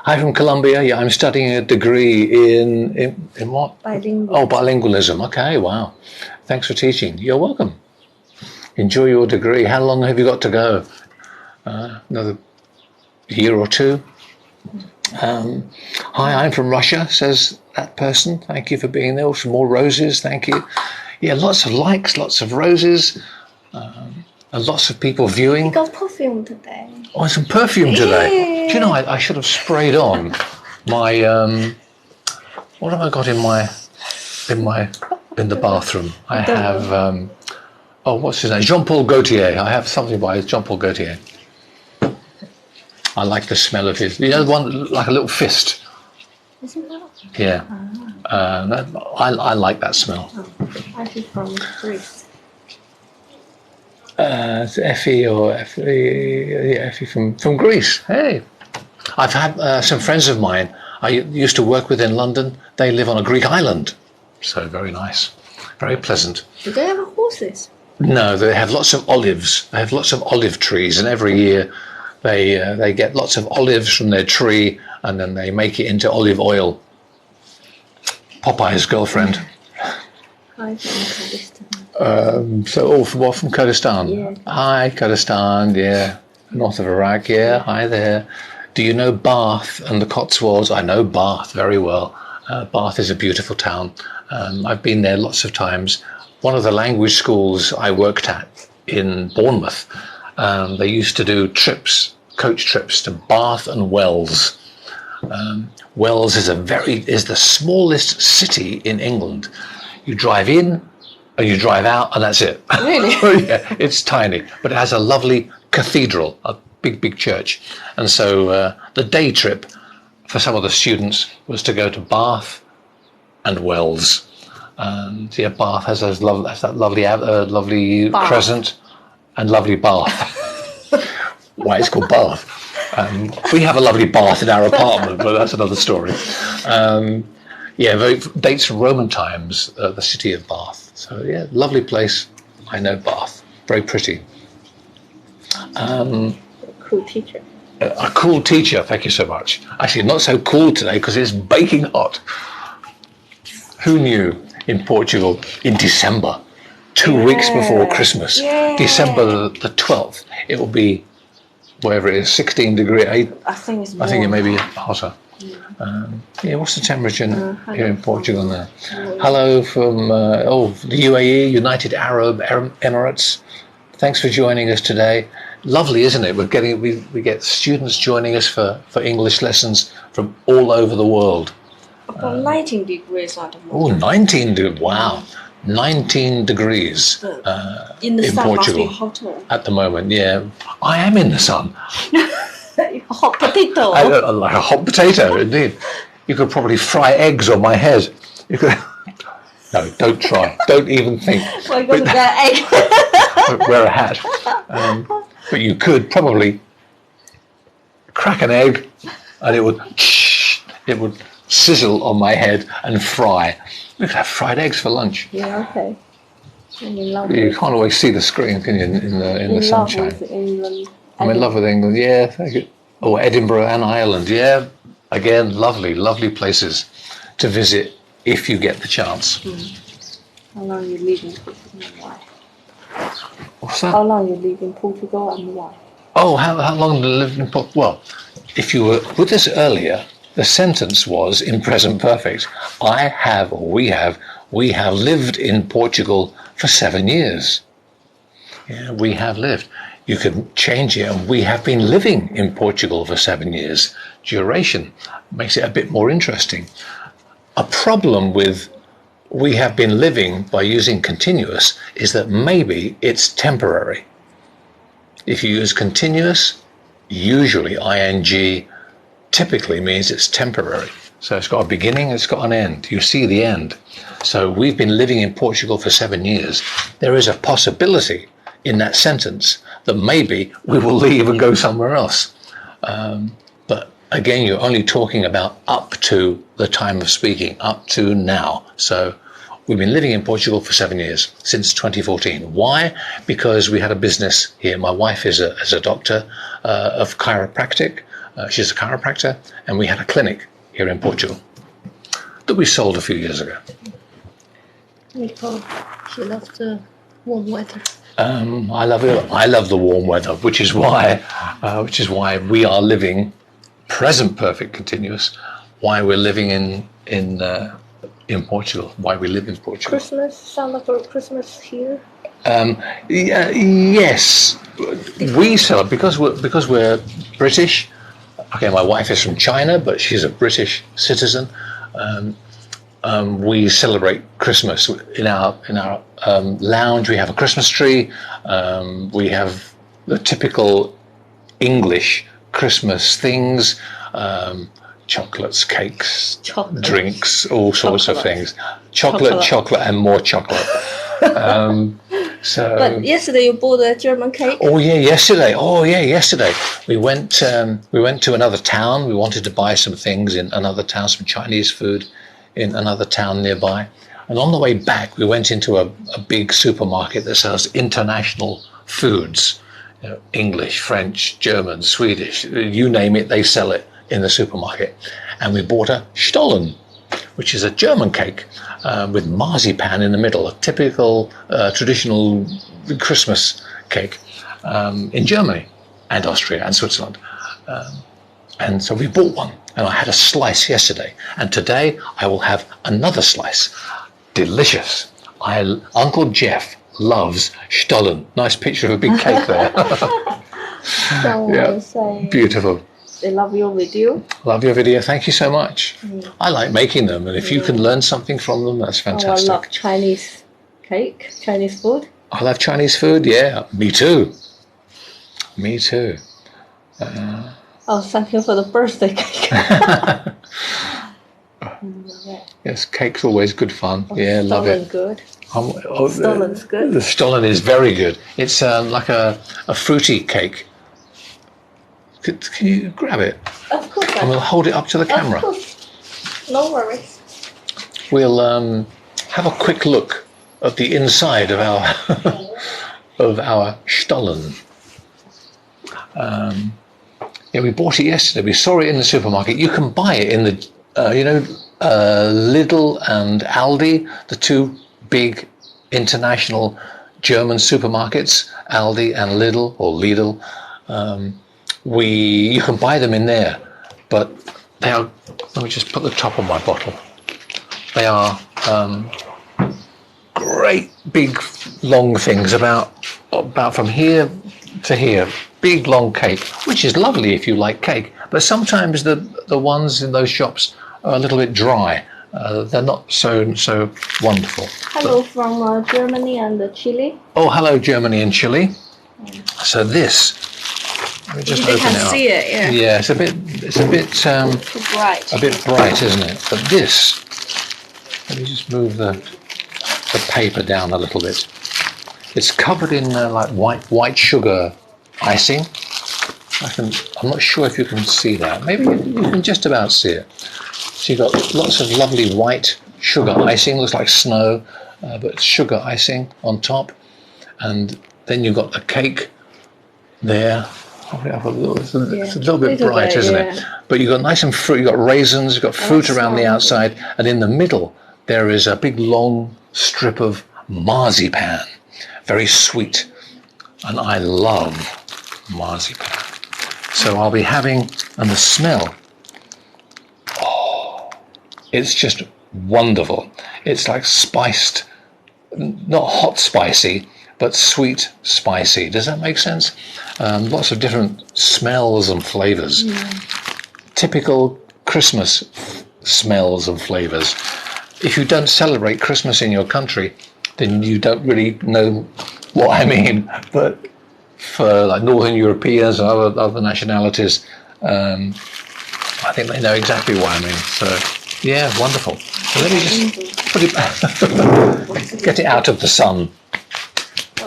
Hi from Colombia. Yeah, I'm studying a degree in what? Bilingual. Oh, bilingualism. Okay, wow. Thanks for teaching. You're welcome. Enjoy your degree. How long have you got to go? Another year or two? Hi, I'm from Russia, says that person. Thank you for being there. Some more roses, thank you. Yeah, lots of likes, lots of roses, and lots of people viewing. We got perfume today. Oh, some perfume today. Do you know, I should have sprayed on my, what have I got in the bathroom? I have, what's his name? Jean-Paul Gaultier. I have something by Jean-Paul Gaultier. I like the smell of his, the one like a little fist. Isn't that? Yeah. I like that smell. Actually from Greece. Effie from Greece. Hey. I've had some friends of mine I used to work with in London. They live on a Greek island. So very nice. Very pleasant. Do they have horses? No, they have lots of olives. They have lots of olive trees, and every year they get lots of olives from their tree and then they make it into olive oil. Popeye's girlfriend. Hi from Kurdistan. From Kurdistan? Yeah. Hi, Kurdistan, yeah. North of Iraq, yeah. Hi there. Do you know Bath and the Cotswolds? I know Bath very well. Bath is a beautiful town. I've been there lots of times. One of the language schools I worked at in Bournemouth, they used to do coach trips to Bath and Wells. Wells is the smallest city in England. You drive in and you drive out and that's it. Really? Yeah, it's tiny, but it has a lovely cathedral, a big church. And so the day trip for some of the students was to go to Bath and Wells. And yeah, Bath has that lovely crescent and lovely bath. Why it's called Bath. We have a lovely bath in our apartment, but that's another story. Dates from Roman times, the city of Bath. So yeah, lovely place. I know Bath. Very pretty. Cool teacher. A cool teacher, thank you so much. Actually, not so cool today because it's baking hot. Who knew in Portugal in December, 2 weeks before Christmas, December the 12th, it will be whatever it is, 16 degrees. I think it may be hotter. What's the temperature here in Portugal now? Hello from the UAE, United Arab Emirates. Thanks for joining us today. Lovely, isn't it? We get students joining us for English lessons from all over the world. About 19 degrees at the moment. 19 degrees. Wow. 19 degrees in the in sun Portugal must be hotter. at the moment. Yeah, I am in the sun. Hot potato. Like a hot potato, indeed. You could probably fry eggs on my head. You could. No, don't try. Don't even think. We're going to get egg. Wear a hat. But you could probably crack an egg and it would sizzle on my head and fry. We could have fried eggs for lunch. Yeah, okay. You can't always see the screen, can you, in the sunshine? I'm in love with England, yeah, thank you. Oh, Edinburgh and Ireland, yeah. Again, lovely places to visit if you get the chance. How long you live in Portugal and why? What's that? How long you live in Portugal and why? Oh, how long do you live in Portugal? Well, if you were with us earlier, the sentence was in present perfect. We have lived in Portugal for 7 years. Yeah, we have lived. You can change it, and we have been living in Portugal for 7 years. Duration makes it a bit more interesting. A problem with we have been living by using continuous is that maybe it's temporary. If you use continuous, usually ing typically means it's temporary. So it's got a beginning, it's got an end. You see the end. So we've been living in Portugal for 7 years. There is a possibility in that sentence that maybe we will leave and go somewhere else. But again, you're only talking about up to the time of speaking, up to now. So we've been living in Portugal for 7 years, since 2014. Why? Because we had a business here. My wife is a doctor of chiropractic. She's a chiropractor, and we had a clinic here in Portugal that we sold a few years ago. Because she loves the warm weather. I love it. I love the warm weather, which is why we are living present perfect continuous. Why we're living in Portugal. Why we live in Portugal. Christmas, sound like a Christmas here. Yes, we celebrate because we're British. Okay, my wife is from China, but she's a British citizen. We celebrate Christmas in our lounge. We have a Christmas tree. We have the typical English Christmas things: chocolates, cakes, drinks, all sorts of things. Chocolate, and more chocolate. But yesterday you bought a German cake. Oh yeah, yesterday. We went to another town. We wanted to buy some things in another town, some Chinese food in another town nearby. And on the way back, we went into a big supermarket that sells international foods. You know, English, French, German, Swedish, you name it, they sell it in the supermarket. And we bought a Stollen, which is a German cake with marzipan in the middle, a typical traditional Christmas cake in Germany and Austria and Switzerland. And so we bought one, and I had a slice yesterday, and today I will have another slice. Delicious. Uncle Geoff loves Stollen. Nice picture of a big cake there. Yeah, beautiful. They love your video. Love your video. Thank you so much. I like making them, and if you can learn something from them, that's fantastic. I love Chinese cake, Chinese food. I love Chinese food. Yeah, me too. Me too. Thank you for the birthday cake. Yes, cake's always good fun. Yeah, love it. Good. Stollen's good. The Stollen is very good. It's like a fruity cake. Can you grab it? Of course. And we'll hold it up to the camera. Of course. No worries. We'll have a quick look at the inside of our of our Stollen. Yeah, we bought it yesterday. We saw it in the supermarket. You can buy it in the Lidl and Aldi, the two big international German supermarkets, Aldi and Lidl or Lidl. You can buy them in there, but they are. Let me just put the top on my bottle. They are great big long things about from here to here. Big long cake, which is lovely if you like cake. But sometimes the ones in those shops are a little bit dry. They're not so wonderful. Hello from Germany and Chile. Oh, hello Germany and Chile. So this. Let me just open it up. You can see it, yeah. Yeah, it's a bit bright. A bit bright, isn't it? But this. Let me just move the the paper down a little bit. It's covered in like white sugar icing. I'm not sure if you can see that. Maybe you can just about see it. So you've got lots of lovely white sugar icing. Looks like snow, but it's sugar icing on top. And then you've got the cake there. It's a little bit bright, isn't it? But you've got nice and fruit. You've got raisins. You've got fruit around the outside, and in the middle there is a big long strip of marzipan, very sweet, and I love marzipan. So I'll be having, and the smell, it's just wonderful. It's like spiced, not hot spicy, but sweet spicy. Does that make sense? Lots of different smells and flavors. Typical Christmas smells and flavors. If you don't celebrate Christmas in your country, then you don't really know what I mean. But for like Northern Europeans and other nationalities, I think they know exactly what I mean. So yeah, wonderful. So let me just put it, get it out of the sun.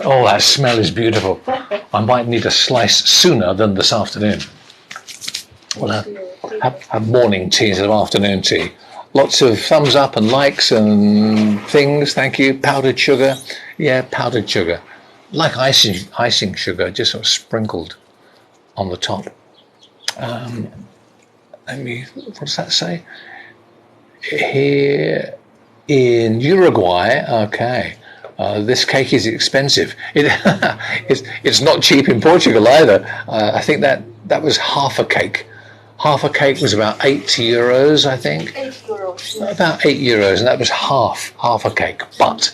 Oh, that smell is beautiful. I might need a slice sooner than this afternoon. Well, have morning tea instead of afternoon tea. Lots of thumbs up and likes and things. Thank you. Powdered sugar. Yeah, powdered sugar. Like icing sugar, just sort of sprinkled on the top. What does that say? Here in Uruguay, okay. This cake is expensive. It's not cheap in Portugal either. I think that was half a cake. Half a cake was about €8, I think. €8. About €8, and that was half a cake. But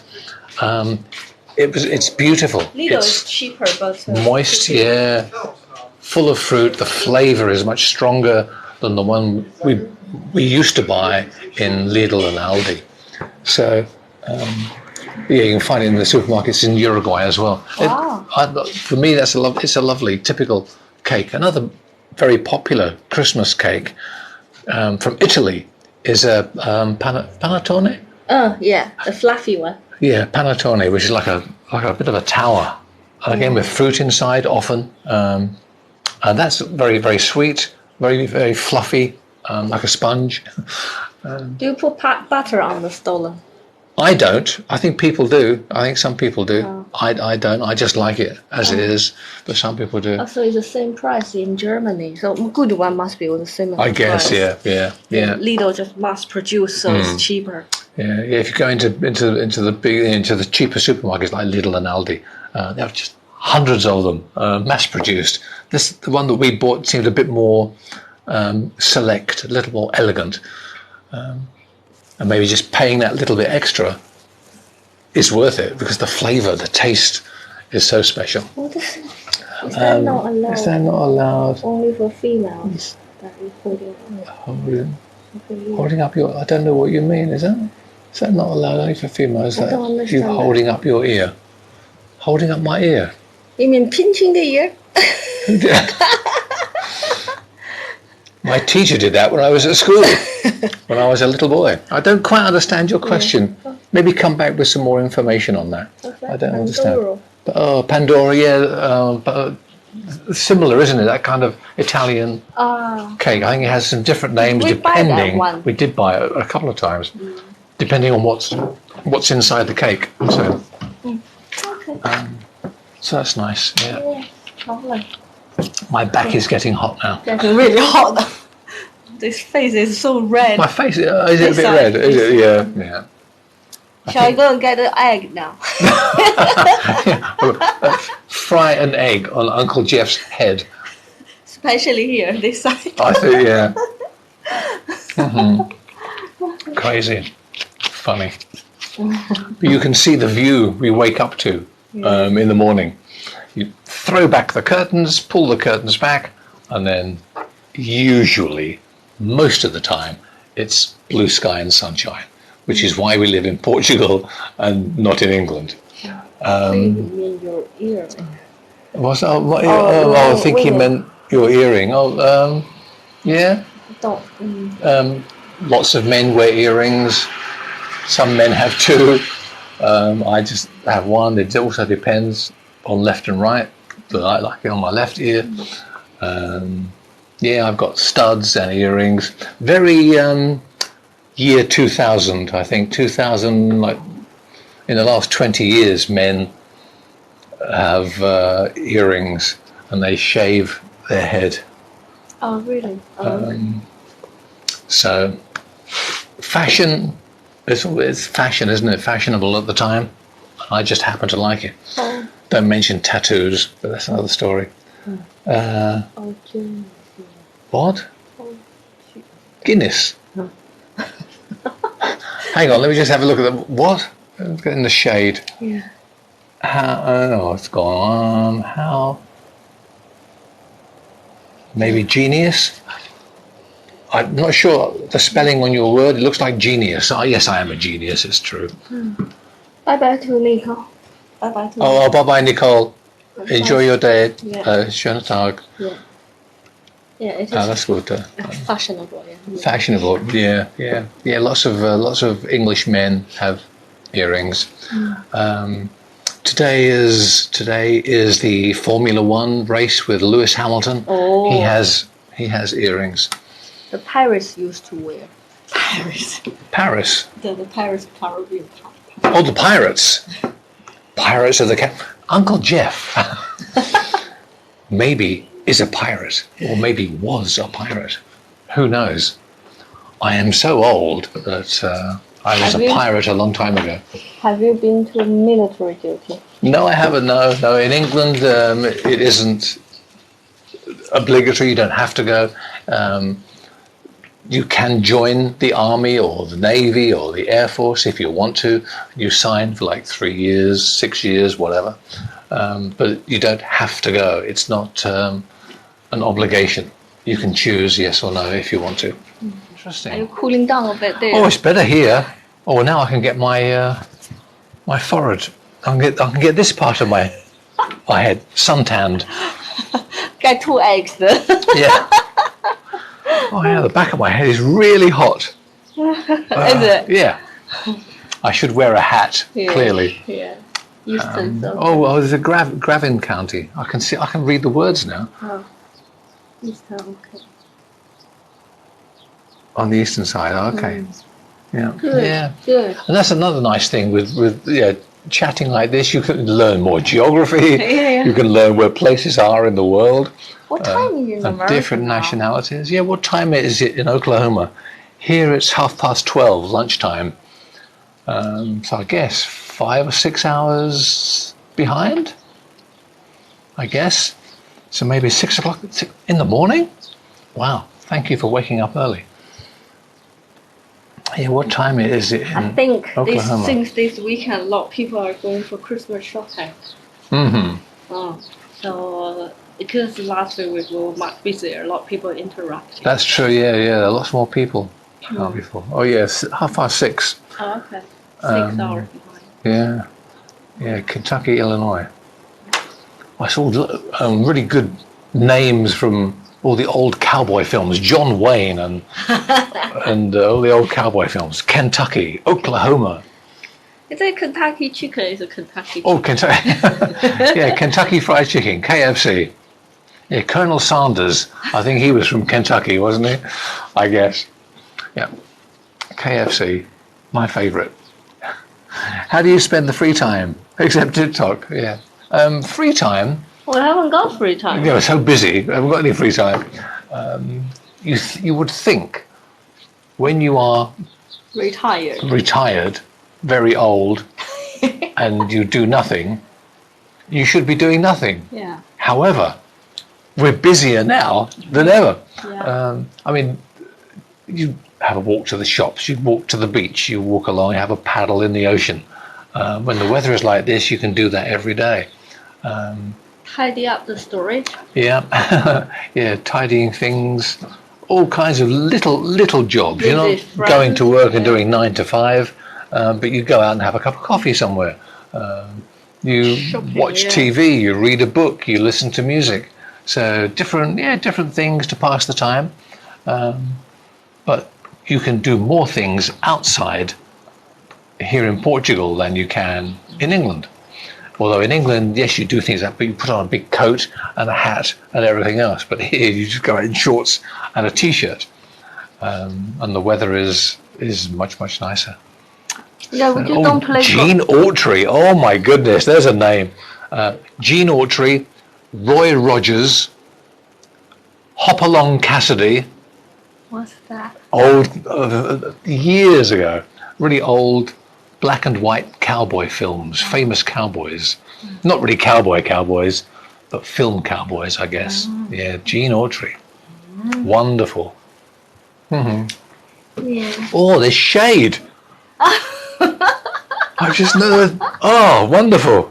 it's beautiful. Lidl is cheaper, but moist, yeah, full of fruit. The flavour is much stronger than the one we used to buy in Lidl and Aldi. So. Yeah, you can find it in the supermarkets in Uruguay as well. Wow. For me, it's a lovely, typical cake. Another very popular Christmas cake from Italy is a panettone. Oh, yeah, the fluffy one. Yeah, panettone, which is like a bit of a tower. And again, with fruit inside often. And that's very, very sweet, very, very fluffy, like a sponge. Do you put butter on the stollen? I don't. I think people do. I think some people do. Oh. I don't. I just like it as it is. But some people do. So it's the same price in Germany. So good one must be the same I guess, price. yeah. Lidl just mass produce, so it's cheaper. Yeah. If you go into the cheaper supermarkets like Lidl and Aldi, there are just hundreds of them, mass produced. The one that we bought seemed a bit more select, a little more elegant. And maybe just paying that little bit extra is worth it because the flavour, the taste is so special. What is that not allowed? Is that not allowed? Only for females that you holding up your... I don't know what you mean, is that? Is that not allowed only for females? I don't understand you holding up your ear? Holding up my ear? You mean pinching the ear? My teacher did that when I was at school, when I was a little boy. I don't quite understand your question. Maybe come back with some more information on that. I don't understand. But, Pandora, yeah, similar, isn't it? That kind of Italian cake. I think it has some different names depending. We did buy it a couple of times, depending on what's inside the cake. So, so that's nice. Yeah. Lovely. My back is getting hot now. Getting really hot. This face is so red. My face is it a bit red? Is it? Yeah. Shall I go and get an egg now? Fry an egg on Uncle Geoff's head. Especially here, this side. I think, yeah. Crazy. Funny. But you can see the view we wake up to in the morning. You throw back the curtains, pull the curtains back, and then usually, most of the time, it's blue sky and sunshine, which is why we live in Portugal and not in England. You mean your earring? I think he meant your earring. Yeah. Don't. Lots of men wear earrings. Some men have two. I just have one. It also depends on left and right, but I like it on my left ear. Yeah, I've got studs and earrings. Very year 2000, I think. 2000, like in the last 20 years, men have earrings and they shave their head. Oh, really? So fashion, it's fashion, isn't it? Fashionable at the time. I just happen to like it. Oh. Don't mention tattoos, but that's another story. Oh, Jane. What? Oh, Guinness. Hang on, let me just have a look at them. What? Let's get in the shade. yeah. How? Oh, it's gone on. How? Maybe genius? I'm not sure the spelling on your word. It looks like genius. Oh, yes, I am a genius. It's true. Bye-bye to Nico. Bye-bye to Oh, bye-bye, Nicole. Enjoy your day. Yeah. Schönen Tag. Yeah. Yeah, it is Alles Gute. fashionable. Yeah. Fashionable. Yeah. Lots of English men have earrings. Today is the Formula One race with Lewis Hamilton. Oh. He has earrings. The Paris used to wear. Paris. The Paris Caribbean. Oh, the pirates. Pirates of the Uncle Geoff maybe is a pirate, or maybe was a pirate. Who knows? I am so old that I was a pirate a long time ago. Have you been to military duty? No, I haven't. No. In England, it isn't obligatory. You don't have to go. You can join the army or the navy or the air force if you want to. You sign for like 3 years, 6 years, whatever. But you don't have to go. It's not an obligation. You can choose yes or no if you want to. Interesting. Are you cooling down a bit there? Oh, it's better here. Oh, now I can get my my forehead. I can get this part of my head suntanned. Get 2 eggs then. Yeah. Oh yeah, the back of my head is really hot. Is it? Yeah. I should wear a hat. Yeah. Clearly. Yeah. Eastern. There's a Gravin County. I can read the words now. Oh. Eastern. Okay. On the eastern side. Okay. Yeah. Good. Yeah. Good. And that's another nice thing with chatting like this. You can learn more geography. Yeah. You can learn where places are in the world. What time are you in America Different now? nationalities. Yeah. What time is it in Oklahoma? Here it's 12:30 lunchtime. So I guess 5 or 6 hours behind. I guess. So maybe 6 o'clock in the morning. Wow. Thank you for waking up early. Yeah, what time is it in I think Oklahoma? since this weekend, a lot of people are going for Christmas shopping. Mm-hmm. So because last week we were much busier, a lot of people interacting. That's true. Yeah. There are lots more people than before. Oh yes, 6:30. Oh, okay. 6 hours behind. Yeah. Kentucky, Illinois. I saw really good names from all the old cowboy films, John Wayne and all the old cowboy films. Kentucky, Oklahoma. Is it Kentucky chicken? Is it Kentucky chicken? Oh, Kentucky. Yeah, Kentucky Fried Chicken, KFC. Yeah, Colonel Sanders. I think he was from Kentucky, wasn't he? I guess. Yeah. KFC, my favourite. How do you spend the free time? Except TikTok, yeah. Free time. Well, I haven't got free time. Yeah, we're so busy. I haven't got any free time. You would think when you are retired, very old, and you do nothing, you should be doing nothing. Yeah. However, we're busier now than ever. Yeah. I mean, you have a walk to the shops, you walk to the beach, you walk along, you have a paddle in the ocean. When the weather is like this, you can do that every day. Tidy up the storage. Yeah, yeah, tidying things, all kinds of little jobs. You're not going to work and doing 9 to 5, but you go out and have a cup of coffee somewhere. You watch TV, you read a book, you listen to music. So different things to pass the time. But you can do more things outside here in Portugal than you can in England. Although in England, yes, you do things like you put on a big coat and a hat and everything else, but here you just go out in shorts and a t-shirt, and the weather is much nicer. Yeah, we just don't play Gene Autry, oh my goodness, there's a name. Gene Autry, Roy Rogers, Hopalong Cassidy. What's that? Old, years ago, really old black and white cowboy films, famous cowboys. Not really cowboys, but film cowboys, I guess. Yeah, Gene Autry. Wonderful. Yeah. Oh, there's shade. I just know. Oh, wonderful.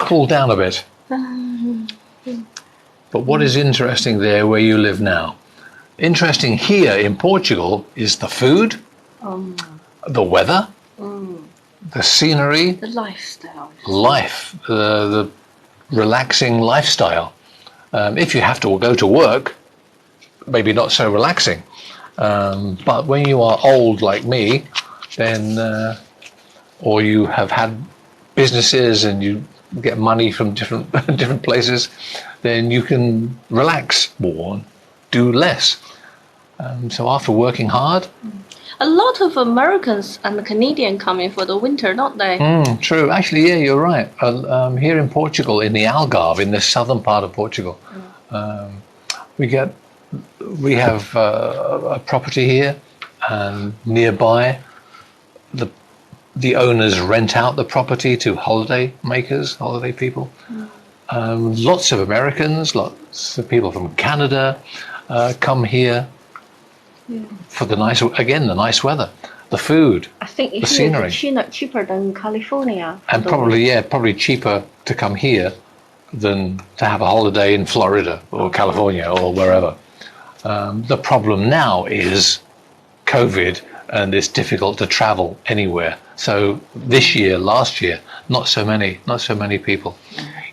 Cool down a bit. But what is interesting there where you live now? Interesting here in Portugal is the food, the weather, the scenery, The lifestyle. the relaxing lifestyle. If you have to go to work, maybe not so relaxing. But when you are old like me, then, or you have had businesses and you get money from different places, then you can relax more and do less. So after working hard. A lot of Americans and Canadians come in for the winter, don't they? True. Actually, yeah, you're right. Here in Portugal, in the Algarve, in the southern part of Portugal, we have a property here, and nearby, the owners rent out the property to holiday people. Lots of Americans, lots of people from Canada come here for the nice weather, the food, I think the scenery. It's cheaper than California. And probably cheaper to come here than to have a holiday in Florida or California or wherever. The problem now is COVID, and it's difficult to travel anywhere. So last year, not so many people.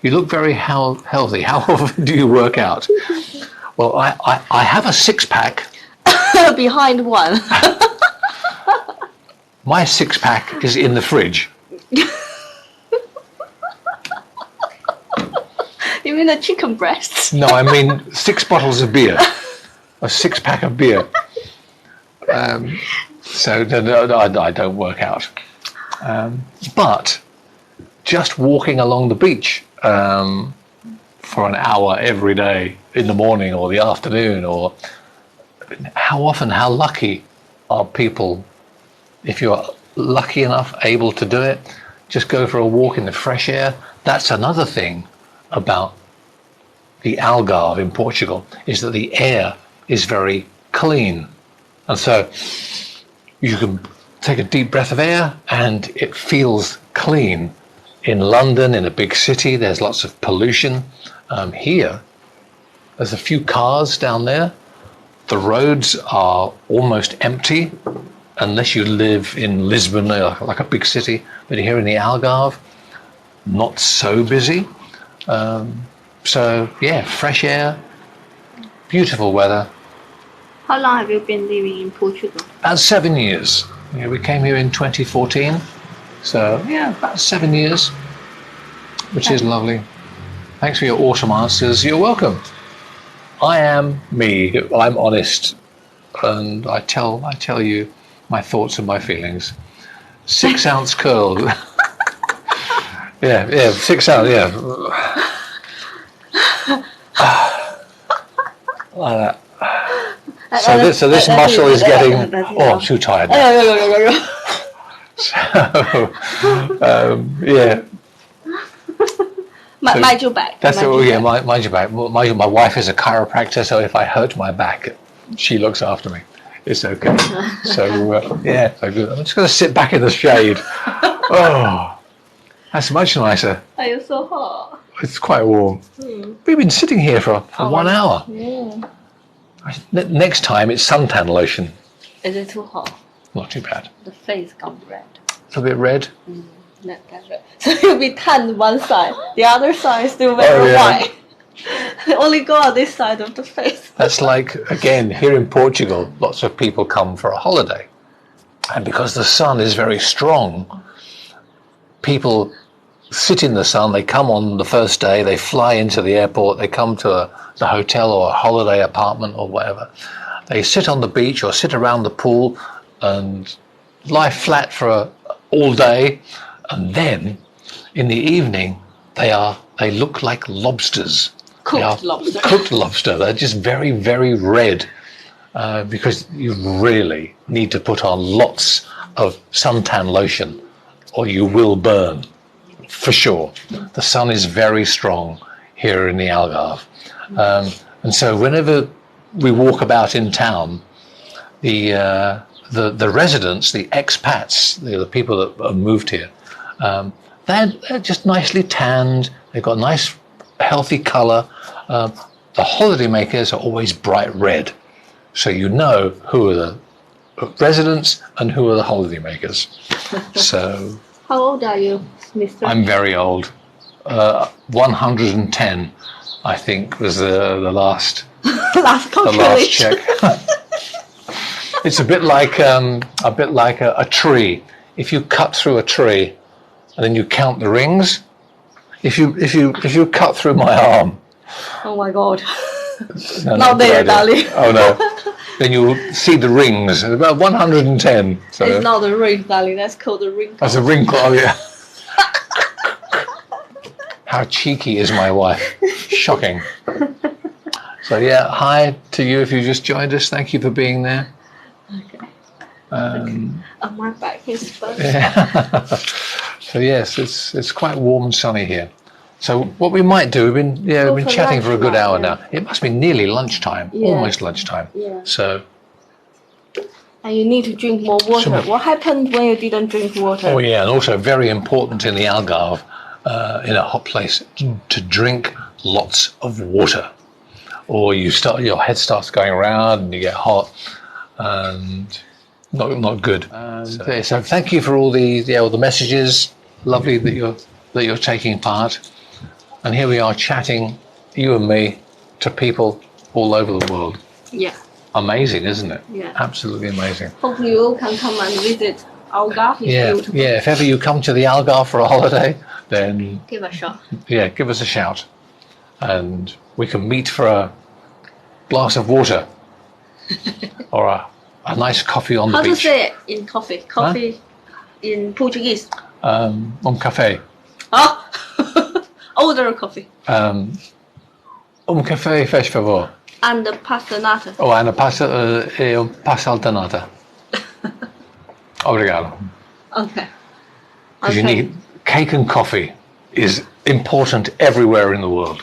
You look very healthy. How often do you work out? Well, I have a six-pack. Behind one. My six-pack is in the fridge. You mean the chicken breasts? No, I mean 6 bottles of beer. A six-pack of beer. So no, I don't work out. But just walking along the beach for an hour every day in the morning or the afternoon, or how lucky are people, if you're lucky enough, able to do it, just go for a walk in the fresh air. That's another thing about the Algarve in Portugal, is that the air is very clean. And so you can take a deep breath of air and it feels clean. In London, in a big city, there's lots of pollution. Here, there's a few cars down there. The roads are almost empty, unless you live in Lisbon, like a big city. But here in the Algarve, not so busy. So yeah, fresh air, beautiful weather. How long have you been living in Portugal? About 7 years. Yeah, we came here in 2014. So yeah, about 7 years, which is lovely. Thanks for your awesome answers. You're welcome. I am me. I'm honest, and I tell you my thoughts and my feelings. 6 ounce curl. yeah, 6 ounce. Yeah. Like that. So this muscle is getting. Oh, I'm too tired now. So, yeah. Mind your back. That's mind your back. My wife is a chiropractor, so if I hurt my back, she looks after me. It's okay. So yeah, so good. I'm just going to sit back in the shade. Oh, that's much nicer. Are you so hot? It's quite warm. We've been sitting here for 1 hour. Yeah. Next time it's suntan lotion. Is it too hot? Not too bad. The face got red. It's a bit red. Not that red. So you'll be tanned one side. The other side is still very white. Only go on this side of the face. That's like, again, here in Portugal, lots of people come for a holiday. And because the sun is very strong, people sit in the sun, they come on the first day, they fly into the airport, they come to the hotel or a holiday apartment or whatever. They sit on the beach or sit around the pool and lie flat for all day, and then in the evening they look like lobsters. Cooked lobster. Cooked lobster. They're just very, very red because you really need to put on lots of suntan lotion or you will burn, for sure. The sun is very strong here in the Algarve. And so whenever we walk about in town, the residents, the expats, the people that have moved here, they're just nicely tanned. They've got nice, healthy colour. The holidaymakers are always bright red, so you know who are the residents and who are the holidaymakers. So, how old are you, Mr.? I'm very old. 110, I think, was the last check. It's a bit like a tree. If you cut through a tree and then you count the rings, if you cut through my arm. Oh my God. No, not there, darling. Oh no. Then you'll see the rings. About 110. So it's not the ring, darling. That's called the wrinkle. that's a wrinkle. Oh yeah. How cheeky is my wife? Shocking. So yeah, hi to you if you just joined us. Thank you for being there. Okay. My back is spongy. Yeah. So yes, it's quite warm and sunny here. So what we might do, we've been chatting for a good hour now. It must be nearly lunchtime, almost lunchtime. Yeah. So. And you need to drink more water. What happened when you didn't drink water? Oh yeah, and also very important in the Algarve, in a hot place, to drink lots of water, or your head starts going around and you get hot, and not good. So thank you for all the messages. Lovely that you're taking part. And here we are chatting, you and me, to people all over the world. Yeah. Amazing, isn't it? Yeah. Absolutely amazing. Hopefully you all can come and visit Algarve. It's beautiful. Yeah. If ever you come to the Algarve for a holiday, then give a shot. Yeah, give us a shout, and we can meet for a glass of water or a nice coffee on the beach. How to say it in coffee? Coffee in Portuguese. Café. Oh. Order a coffee. Café, faz favor. And the pasta nata. Oh, and a pasta de nata. Obrigado. Okay. Because you need cake and coffee is important everywhere in the world.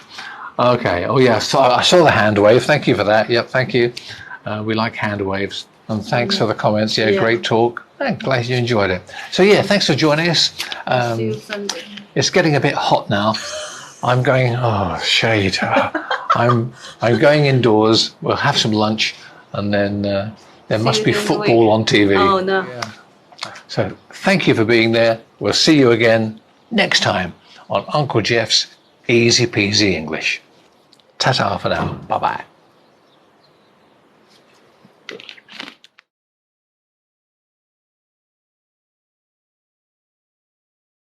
Okay. Oh yeah. So I saw the hand wave. Thank you for that. Yep. Thank you. We like hand waves. And thanks for the comments. Yeah. Great talk. I'm glad you enjoyed it. So yeah, thanks for joining us. See you Sunday. It's getting a bit hot now. I'm going. Oh, shade. I'm going indoors. We'll have some lunch, and then there must be football on TV. Oh no. Yeah. So thank you for being there. We'll see you again next time on Uncle Geoff's Easy Peasy English. Ta-ta for now. Bye-bye.